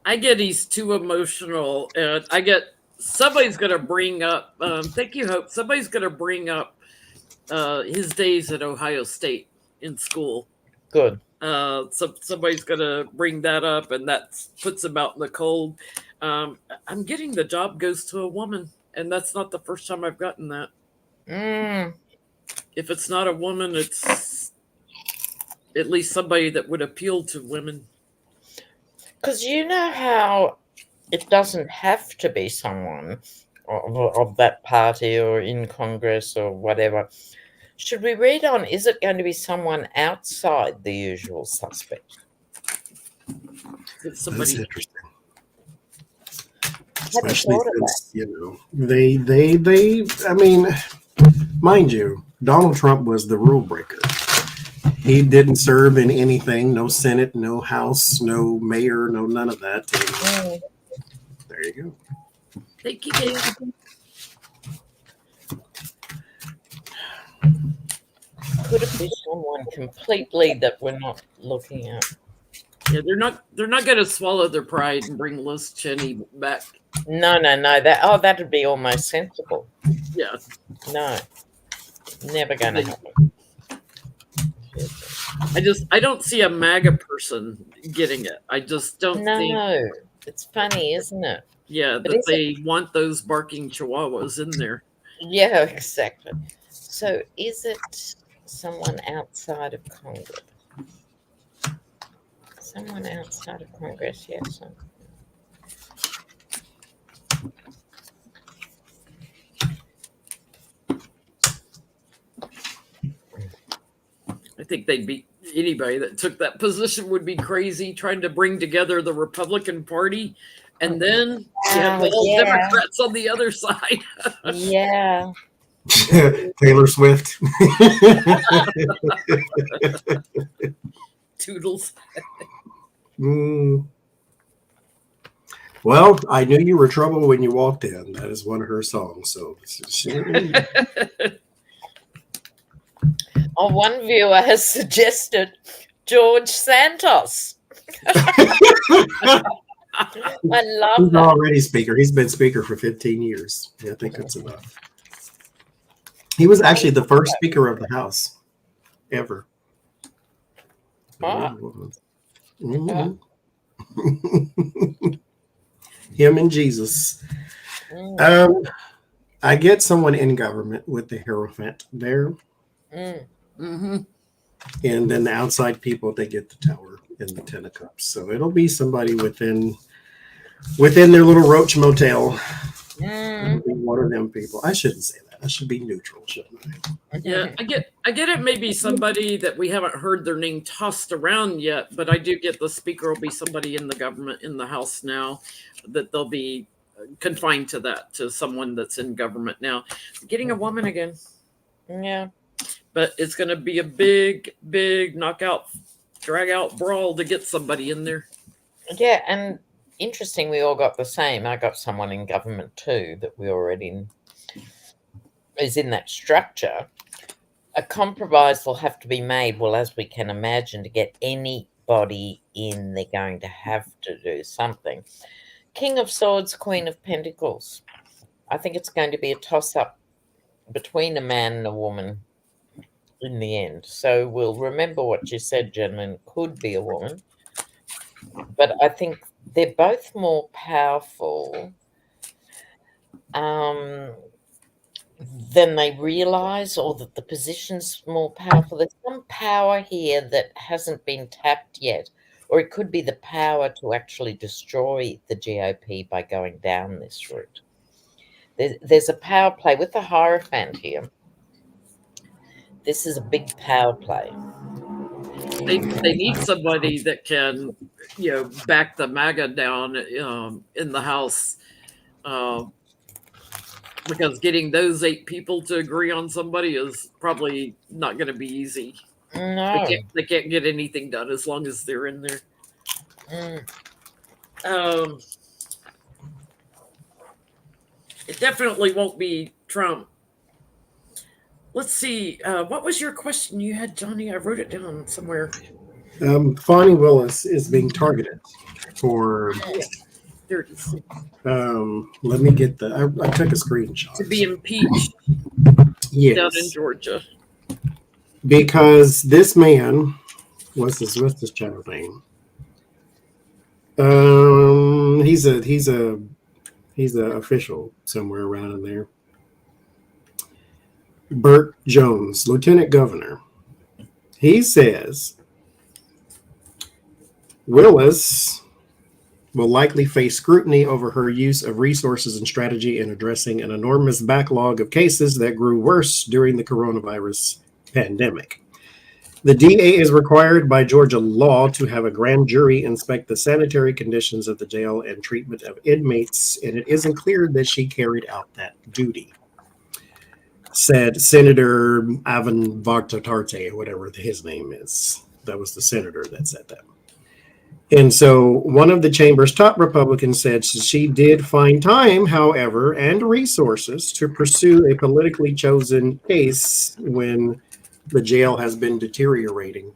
I get he's too emotional, and I get somebody's going to bring up, thank you, Hope, somebody's going to bring up his days at Ohio State in school. Good. Somebody's going to bring that up, and that puts him out in the cold. I'm getting the job goes to a woman, and that's not the first time I've gotten that. If it's not a woman, it's at least somebody that would appeal to women. Because you know how it doesn't have to be someone of that party or in Congress or whatever. Should we read on? Is it going to be someone outside the usual suspect? That's interesting. Especially since, they I mean, mind you, Donald Trump was the rule breaker. He didn't serve in anything, no Senate, no House, no mayor, no none of that. And, there you go. Thank you, Dave. Could it be someone completely that we're not looking at? Yeah, they're not going to swallow their pride and bring Liz Cheney back. No. That'd be almost sensible. Yeah. No. Never going to happen. I don't see a MAGA person getting it. I just don't think. No. It's funny, isn't it? Yeah, that they want those barking chihuahuas in there. Yeah, exactly. So is it someone outside of Congress? Someone outside of Congress, yes. I think they'd be anybody that took that position would be crazy, trying to bring together the Republican Party, and then you have all Democrats on the other side. Yeah. Taylor Swift. Toodles. Well, I knew you were trouble when you walked in. That is one of her songs. So, One viewer has suggested George Santos. I love He's that. already speaker. He's been speaker for 15 years. Yeah, I think that's enough. He was actually the first speaker of the House ever. him and Jesus. Mm, Um, I get someone in government with the Hierophant there, mm. Mm-hmm. and then the outside people they get the tower and the Ten of Cups. So it'll be somebody within their little roach motel. It'll Mm. be one of them people. I shouldn't say that. I should be neutral, shouldn't I? Yeah, I get it. Maybe somebody that we haven't heard their name tossed around yet, but I do get the speaker will be somebody in the government in the House now, that they'll be confined to that, to someone that's in government now. Getting a woman again, Yeah. but it's going to be a big, big knockout, drag out brawl to get somebody in there. Yeah, and interesting, we all got the same. I got someone in government too that we already is in that structure. A compromise will have to be made, well, as we can imagine, to get anybody in, they're going to have to do something. King of Swords, Queen of Pentacles. I think it's going to be a toss up between a man and a woman in the end. So we'll remember what you said, gentlemen. Could be a woman. But I think they're both more powerful than they realize, or that the position's more powerful. There's some power here that hasn't been tapped yet, or it could be the power to actually destroy the GOP by going down this route. There's a power play with the Hierophant here. This is a big power play. They need somebody that can, back the MAGA down in the House. Because getting those 8 people to agree on somebody is probably not going to be easy. No. They can't get anything done as long as they're in there. Mm. It definitely won't be Trump. Let's see. What was your question you had, Johnny? I wrote it down somewhere. Fonnie Willis is being targeted for. Yeah, there it is. Let me get the. I took a screenshot. To be impeached Yes. down in Georgia. Because this man, what's this channel name? He's a official somewhere around in there. Burt Jones, Lieutenant Governor. He says Willis will likely face scrutiny over her use of resources and strategy in addressing an enormous backlog of cases that grew worse during the coronavirus pandemic. The DA is required by Georgia law to have a grand jury inspect the sanitary conditions of the jail and treatment of inmates, and it isn't clear that she carried out that duty, said Senator Avon Vartatarte, whatever his name is. That was the senator that said that. And so one of the chamber's top Republicans said she did find time, however, and resources to pursue a politically chosen case when the jail has been deteriorating.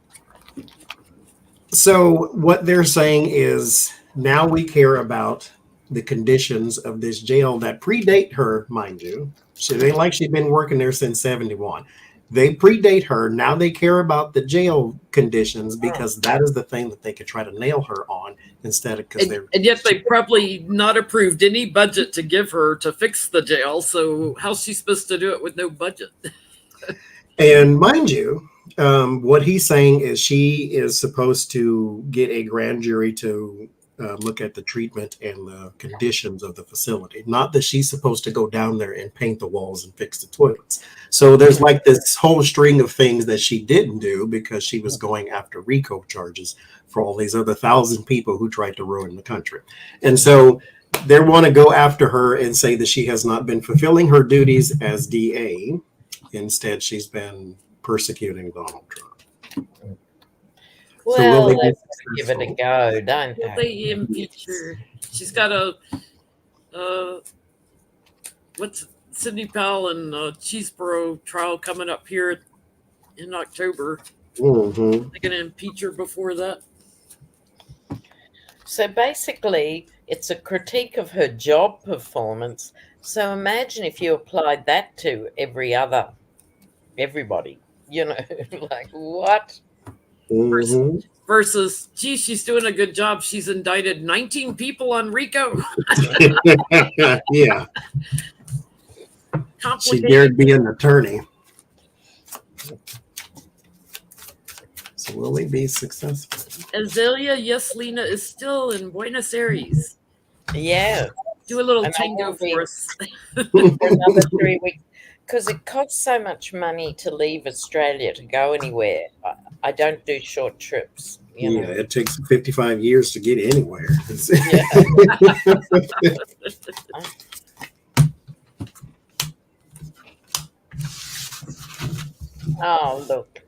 So what they're saying is now we care about the conditions of this jail that predate her, mind you. It ain't like she's been working there since 71. They predate her. Now they care about the jail conditions because that is the thing that they could try to nail her on instead of because they're. And yet they probably not approved any budget to give her to fix the jail. So how's she supposed to do it with no budget? And mind you, what he's saying is she is supposed to get a grand jury to look at the treatment and the conditions of the facility. Not that she's supposed to go down there and paint the walls and fix the toilets. So there's like this whole string of things that she didn't do because she was going after RICO charges for all these other 1,000 people who tried to ruin the country. And so they want to go after her and say that she has not been fulfilling her duties as DA. Instead, she's been persecuting Donald Trump. Well, so let's give it a go, don't they? They impeach her. She's got what's Sidney Powell and Cheeseboro trial coming up here in October. Mm-hmm. They're going to impeach her before that. So basically, it's a critique of her job performance. So imagine if you applied that to everybody, like what? Mhm. versus, gee, she's doing a good job. She's indicted 19 people on RICO. Yeah, she Complicated. dared be an attorney. So will they be successful? Azalea, yes, Lena is still in Buenos Aires. Yeah, Do a little and I tango will be for us. for another 3 weeks because it costs so much money to leave Australia to go anywhere. I don't do short trips, you Yeah, know. it takes 55 years to get anywhere. Yeah. Oh, look.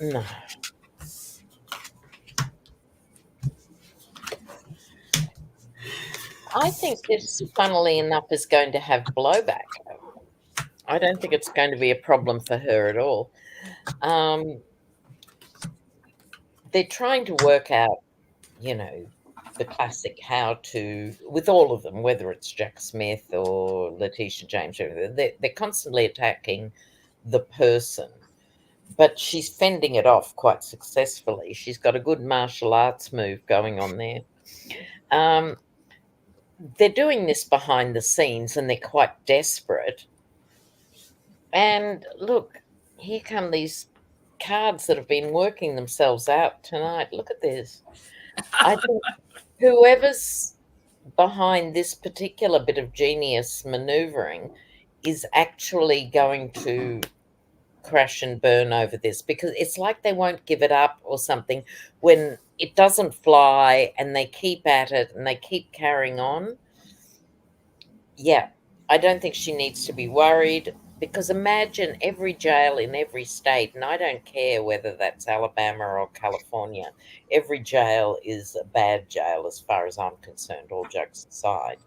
No. I think this, funnily enough, is going to have blowback. I don't think it's going to be a problem for her at all. Um, they're trying to work out, you know, the classic how to, with all of them, whether it's Jack Smith or Letitia James, they're constantly attacking the person, but she's fending it off quite successfully. She's got a good martial arts move going on there. Um, they're doing this behind the scenes and they're quite desperate. And look, here come these cards that have been working themselves out tonight. Look at this. I think whoever's behind this particular bit of genius maneuvering is actually going to crash and burn over this, because it's like they won't give it up or something when it doesn't fly and they keep at it and they keep carrying on. Yeah, I don't think she needs to be worried, because imagine every jail in every state, and I don't care whether that's Alabama or California, every jail is a bad jail as far as I'm concerned, all jokes aside.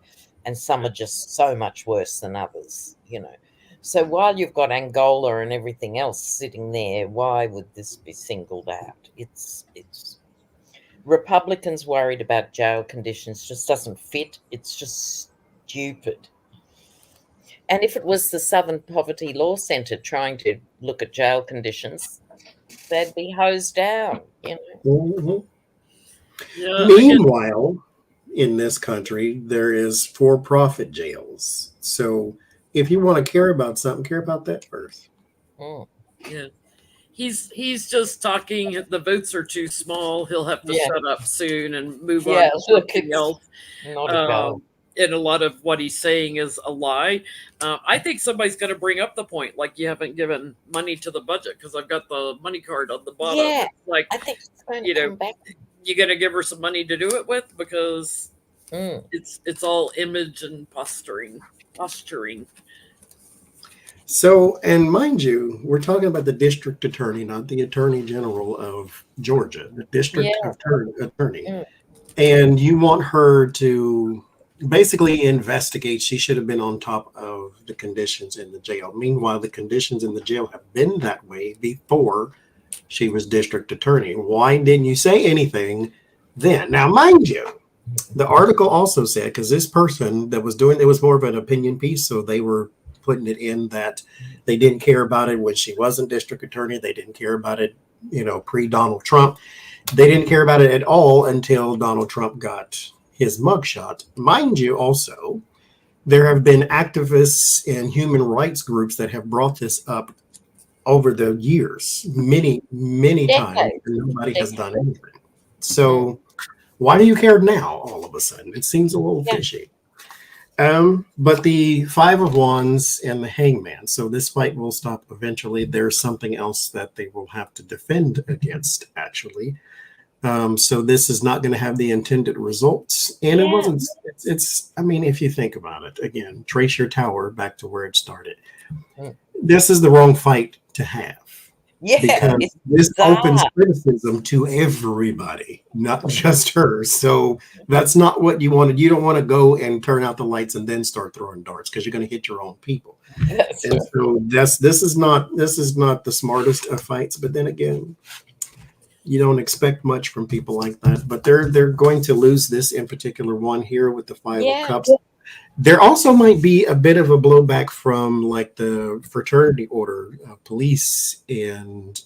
And some are just so much worse than others, you know. So while you've got Angola and everything else sitting there, why would this be singled out? It's Republicans worried about jail conditions just doesn't fit. It's just stupid. And if it was the Southern Poverty Law Centre trying to look at jail conditions, they'd be hosed down, you know. Mhm. Yeah, Meanwhile, in this country, there is for-profit jails. So if you want to care about something, care about that first. Mm, yeah. He's just talking. The votes are too small. He'll have to yeah, shut up soon and move on yeah. to Look, something it's else. not a go. Um, and a lot of what he's saying is a lie. I think somebody's going to bring up the point, like, you haven't given money to the budget, because I've got the money card on the bottom. Yeah, It's like, I think it's going to you know, come back. you going to give her some money to do it with, because Mm, it's all image and posturing. So, and mind you, we're talking about the district attorney, not the attorney general of Georgia, the yeah. district attorney. Mm, And you want her to basically investigate. She should have been on top of the conditions in the jail. Meanwhile, the conditions in the jail have been that way before she was district attorney. Why didn't you say anything then? Now, mind you, the article also said, because this person that was doing it was more of an opinion piece, so they were putting it in that they didn't care about it when she wasn't district attorney. They didn't care about it, pre-Donald Trump. They didn't care about it at all until Donald Trump got his mugshot. Mind you, also, there have been activists and human rights groups that have brought this up over the years, many times, decades. and nobody has Decades. done anything. So why do you care now all of a sudden? It seems a little Yeah. fishy. But the Five of Wands and the Hangman. So this fight will stop eventually. There's something else that they will have to defend against, actually. So this is not going to have the intended results. And it Yeah. wasn't, I mean, if you think about it, again, trace your tower back to where it started. Mm. This is the wrong fight to have. Yeah, Because it's this opens bizarre. criticism to everybody, not just her. So that's not what you wanted. You don't want to go and turn out the lights and then start throwing darts, because you're going to hit your own people. That's And so this is not the smartest of fights. But then again, you don't expect much from people like that. But they're going to lose this in particular one here with the Five of Yeah. Cups. There also might be a bit of a blowback from like the fraternity order, police, and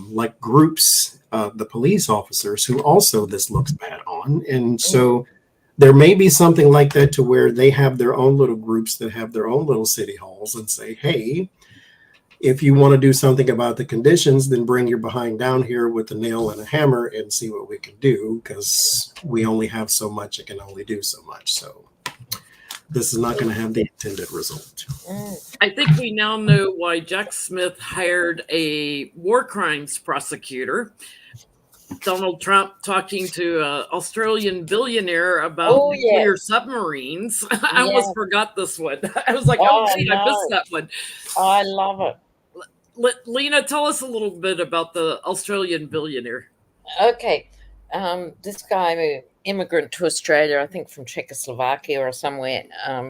like groups, the police officers who also this looks bad on. And so there may be something like that to where they have their own little groups that have their own little city halls and say, hey, if you want to do something about the conditions, then bring your behind down here with a nail and a hammer and see what we can do, because we only have so much, it can only do so much. So this is not going to have the intended result. I think we now know why Jack Smith hired a war crimes prosecutor. Donald Trump talking to an Australian billionaire about nuclear submarines. I almost forgot this one. I was like, I missed that one. I love it. Lena, tell us a little bit about the Australian billionaire. Okay. This guy, immigrant to Australia, I think from Czechoslovakia or somewhere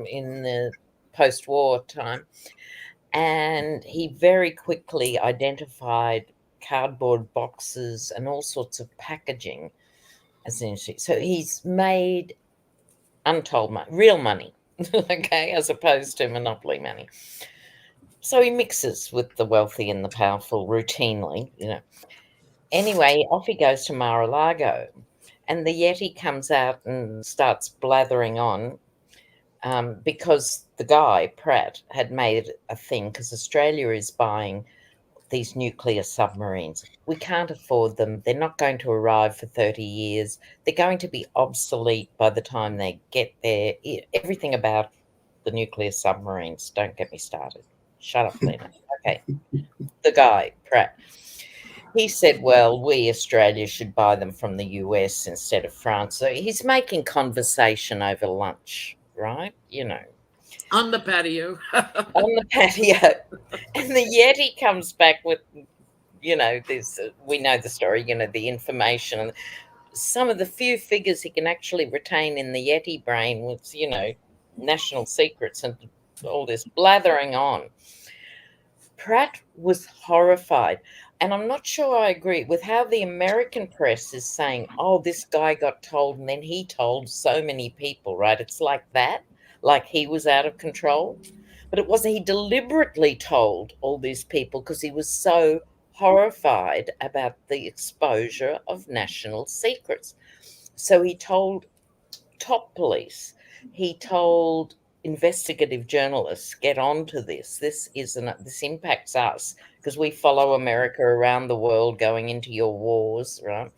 in the post-war time. And he very quickly identified cardboard boxes and all sorts of packaging, essentially. So he's made untold money, real money, okay, as opposed to monopoly money. So he mixes with the wealthy and the powerful routinely, you know. Anyway, off he goes to Mar-a-Lago, and the Yeti comes out and starts blathering on because the guy, Pratt, had made a thing because Australia is buying these nuclear submarines. We can't afford them. They're not going to arrive for 30 years. They're going to be obsolete by the time they get there. Everything about the nuclear submarines, don't get me started. Shut up, Lena. Okay. The guy, Pratt, he said, well, we, Australia, should buy them from the US instead of France. So he's making conversation over lunch, right? You know. On the patio. On the patio. And the Yeti comes back with, you know, this, we know the story, you know, the information. And some of the few figures he can actually retain in the Yeti brain was, you know, national secrets and all this blathering on. Pratt was horrified. And I'm not sure I agree with how the American press is saying, oh, this guy got told and then he told so many people, right? It's like that, like he was out of control. But it wasn't. He deliberately told all these people because he was so horrified about the exposure of national secrets. So he told top police, he told investigative journalists, get on to this. This impacts us because we follow America around the world going into your wars, right?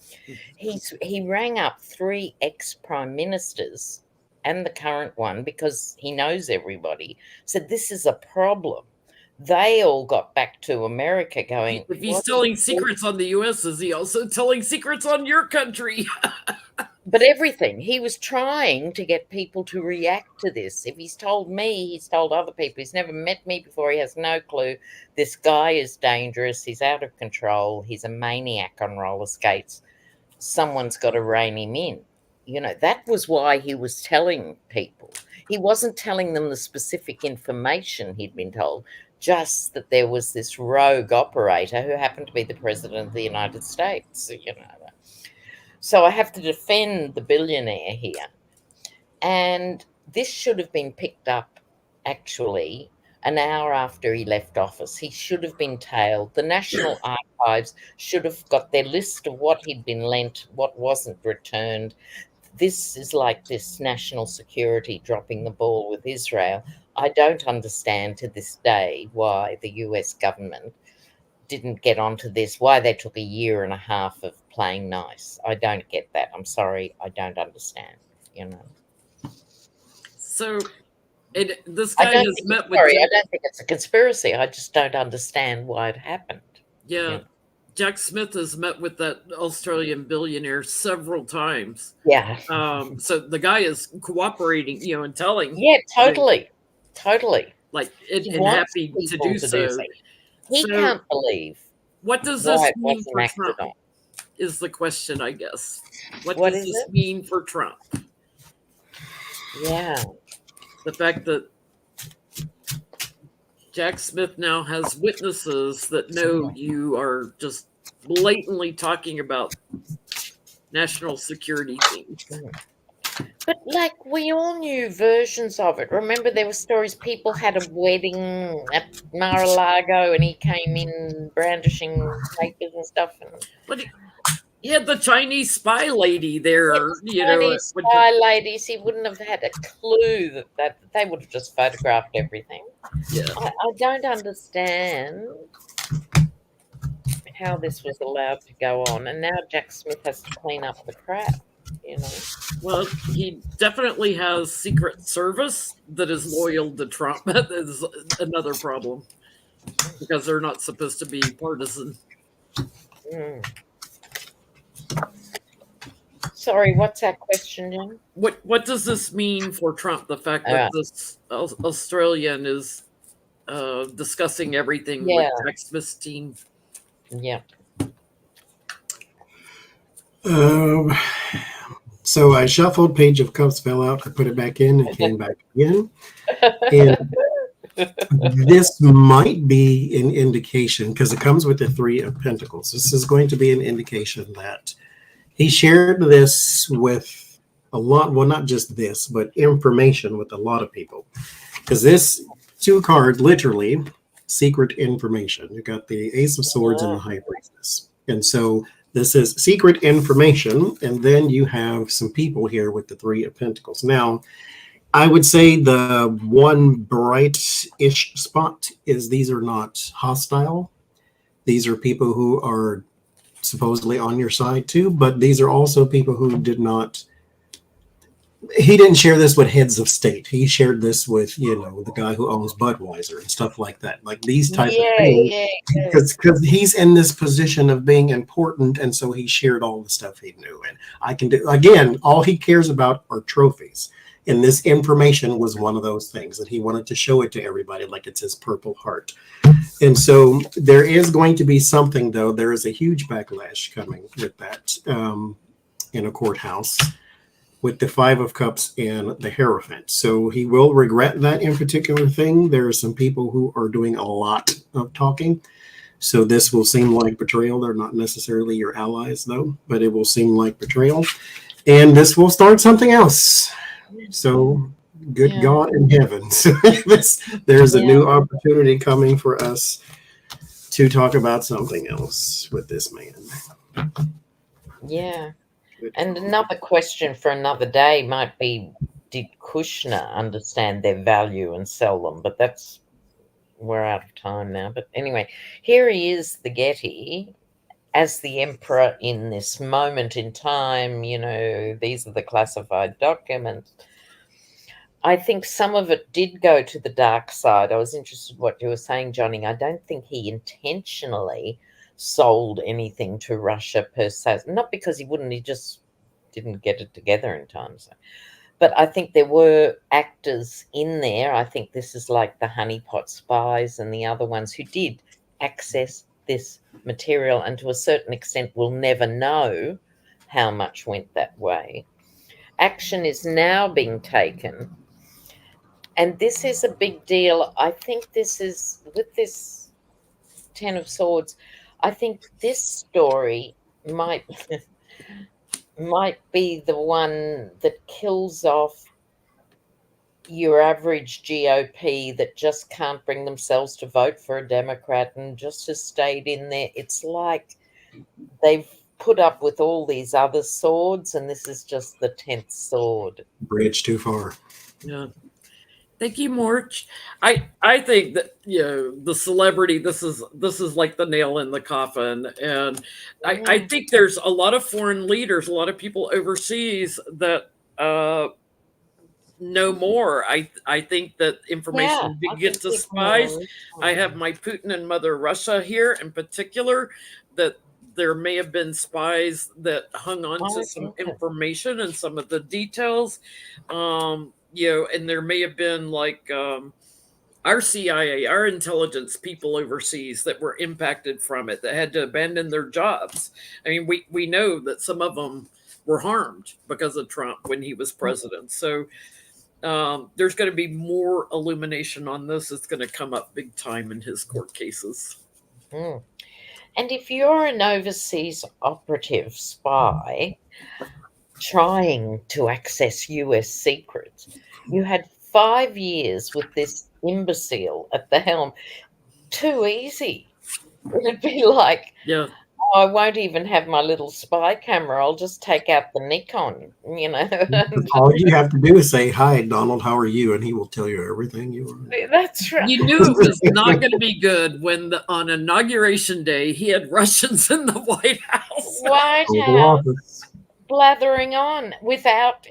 He rang up 3 ex-prime ministers and the current one because he knows everybody, said this is a problem. They all got back to America going, if he's telling secrets on the US, is he also telling secrets on your country? But everything. He was trying to get people to react to this. If he's told me, he's told other people. He's never met me before. He has no clue. This guy is dangerous. He's out of control. He's a maniac on roller skates. Someone's got to rein him in. You know, that was why he was telling people. He wasn't telling them the specific information he'd been told, just that there was this rogue operator who happened to be the president of the United States, you know. So I have to defend the billionaire here. And this should have been picked up, actually, an hour after he left office. He should have been tailed. The National Archives should have got their list of what he'd been lent, what wasn't returned. This is like this national security dropping the ball with Israel. I don't understand to this day why the US government didn't get onto this, why they took a year and a half of playing nice. I don't get that. I'm sorry. I don't understand, you know. So this guy has met with... I don't think it's a conspiracy. I just don't understand why it happened. Yeah. You know? Jack Smith has met with that Australian billionaire several times. Yeah. So the guy is cooperating, you know, and telling. Yeah, totally. Totally. Like, and happy to do so. He can't believe. What does this mean for Trump? Is the question, I guess. What does this mean for Trump? Yeah. The fact that Jack Smith now has witnesses that know you are just blatantly talking about national security things. But like we all knew versions of it. Remember, there were stories people had a wedding at Mar-a-Lago, and he came in brandishing papers and stuff, and But he had the Chinese spy lady yeah, there, the Chinese which is, spy ladies. He wouldn't have had a clue that they would have just photographed everything. yeah. I don't understand how this was allowed to go on, and now Jack Smith has to clean up the crap. You know. Well, he definitely has Secret Service that is loyal to Trump. That is another problem because they're not supposed to be partisan. Mm. Sorry, what's that question, Jim? What does this mean for Trump? The fact that Uh, this Australian is discussing everything with yeah, Jack Smith's team. yeah. Um, so I shuffled Page of Cups, fell out, I put it back in, it came back again. And this might be an indication, because it comes with the Three of Pentacles. This is going to be an indication that he shared this with a lot, well, not just this, but information with a lot of people. Because this two cards, literally, secret information. You got the Ace of Swords and the High Priestess. And so this is secret information. And then you have some people here with the Three of Pentacles. Now, I would say the one bright-ish spot is these are not hostile. These are people who are supposedly on your side too, but these are also people who did not. He didn't share this with heads of state. He shared this with, the guy who owns Budweiser and stuff like that. Like these type of Yeah, things, yeah, yeah. because he's in this position of being important, and so he shared all the stuff he knew. And I can do again. All he cares about are trophies. And this information was one of those things that he wanted to show it to everybody, like it's his Purple Heart. And so there is going to be something, though. There is a huge backlash coming with that in a courthouse with the Five of Cups and the Hierophant. So he will regret that in particular thing. There are some people who are doing a lot of talking. So this will seem like betrayal. They're not necessarily your allies, though, but it will seem like betrayal. And this will start something else. So good Yeah. God in heaven. So there's a new opportunity coming for us to talk about something else with this man. Yeah. Good And God. another question for another day might be, did Kushner understand their value and sell them? But we're out of time now. But anyway, here he is, the Getty, as the emperor in this moment in time. These are the classified documents. I think some of it did go to the dark side. I was interested in what you were saying, Johnny. I don't think he intentionally sold anything to Russia per se. Not because he wouldn't, he just didn't get it together in time. So. But I think there were actors in there. I think this is like the honeypot spies and the other ones who did access this material, and to a certain extent will never know how much went that way. Action is now being taken, and this is a big deal. I think this is, with this Ten of Swords, I think this story might might be the one that kills off your average GOP that just can't bring themselves to vote for a Democrat and just has stayed in there. It's like they've put up with all these other swords, and this is just the 10th sword. Bridge too far. Yeah. Thank you, Morch. I think that the celebrity. This is like the nail in the coffin, and I think there's a lot of foreign leaders, a lot of people overseas that know more. I think that information I gets think to people are spies. I have my Putin and Mother Russia here in particular, that there may have been spies that hung on to some information and some of the details. And there may have been like our CIA, our intelligence people overseas that were impacted from it, that had to abandon their jobs. I mean, we know that some of them were harmed because of Trump when he was president. So there's going to be more illumination on this. It's going to come up big time in his court cases. Mm. And if you're an overseas operative spy, trying to access US secrets. You had 5 years with this imbecile at the helm. Too easy. It'd be like, Yeah, oh, I won't even have my little spy camera. I'll just take out the Nikon, you know. And All you have to do is say, "Hi, Donald. How are you?" and he will tell you everything you want. that's right. you knew it was not going to be good when on Inauguration Day he had Russians in the White House. White Oval House Office. blathering on without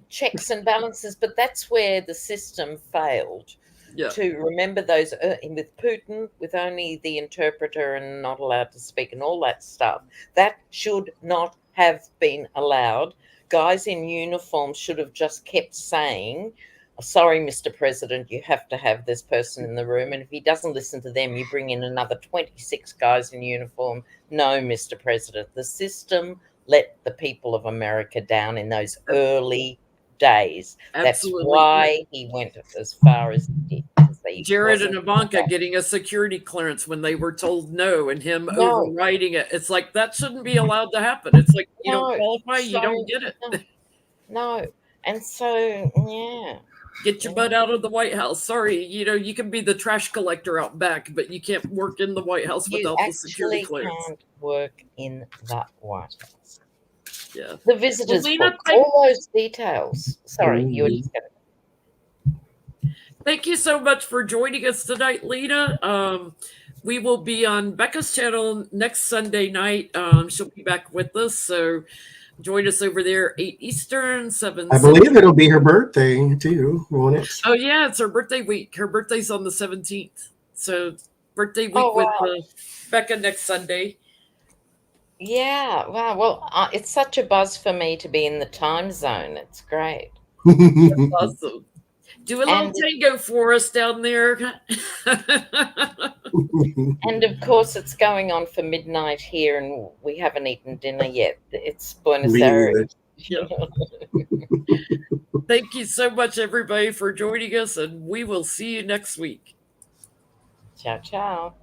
checks and balances. But that's where the system failed. Yeah, To remember those with Putin, with only the interpreter and not allowed to speak and all that stuff, that should not have been allowed. Guys in uniform should have just kept saying, sorry, Mr. President, you have to have this person in the room. And if he doesn't listen to them, you bring in another 26 guys in uniform. No, Mr. President, the system let the people of America down in those early days. That's absolutely. why he went as far as he did. Because he Jared and wasn't Ivanka getting a security clearance when they were told no, and him no, overriding it. It's like that shouldn't be allowed to happen. It's like you don't no. qualify, you So don't get it. no, no. And so yeah, Get your butt out of the White House. Sorry, you can be the trash collector out back, but you can't work in the White House you without the security actually clearance. can't work in that White House. Yeah. The visitors Lena, book, all those details. Sorry, you were just going to. Thank you so much for joining us tonight, Lena. We will be on Becca's channel next Sunday night. She'll be back with us, so join us over there, 8 Eastern, 7 I Central. believe it'll be her birthday too, won't it? Oh, yeah, it's her birthday week. Her birthday's on the 17th. So, birthday week Oh, with wow. Becca next Sunday. Yeah, wow. Well, it's such a buzz for me to be in the time zone. It's great. Awesome. Do a little And tango for us down there. and of course, it's going on for midnight here, and we haven't eaten dinner yet. It's Buenos Me Aires. Yeah. Thank you so much, everybody, for joining us, and we will see you next week. Ciao, ciao.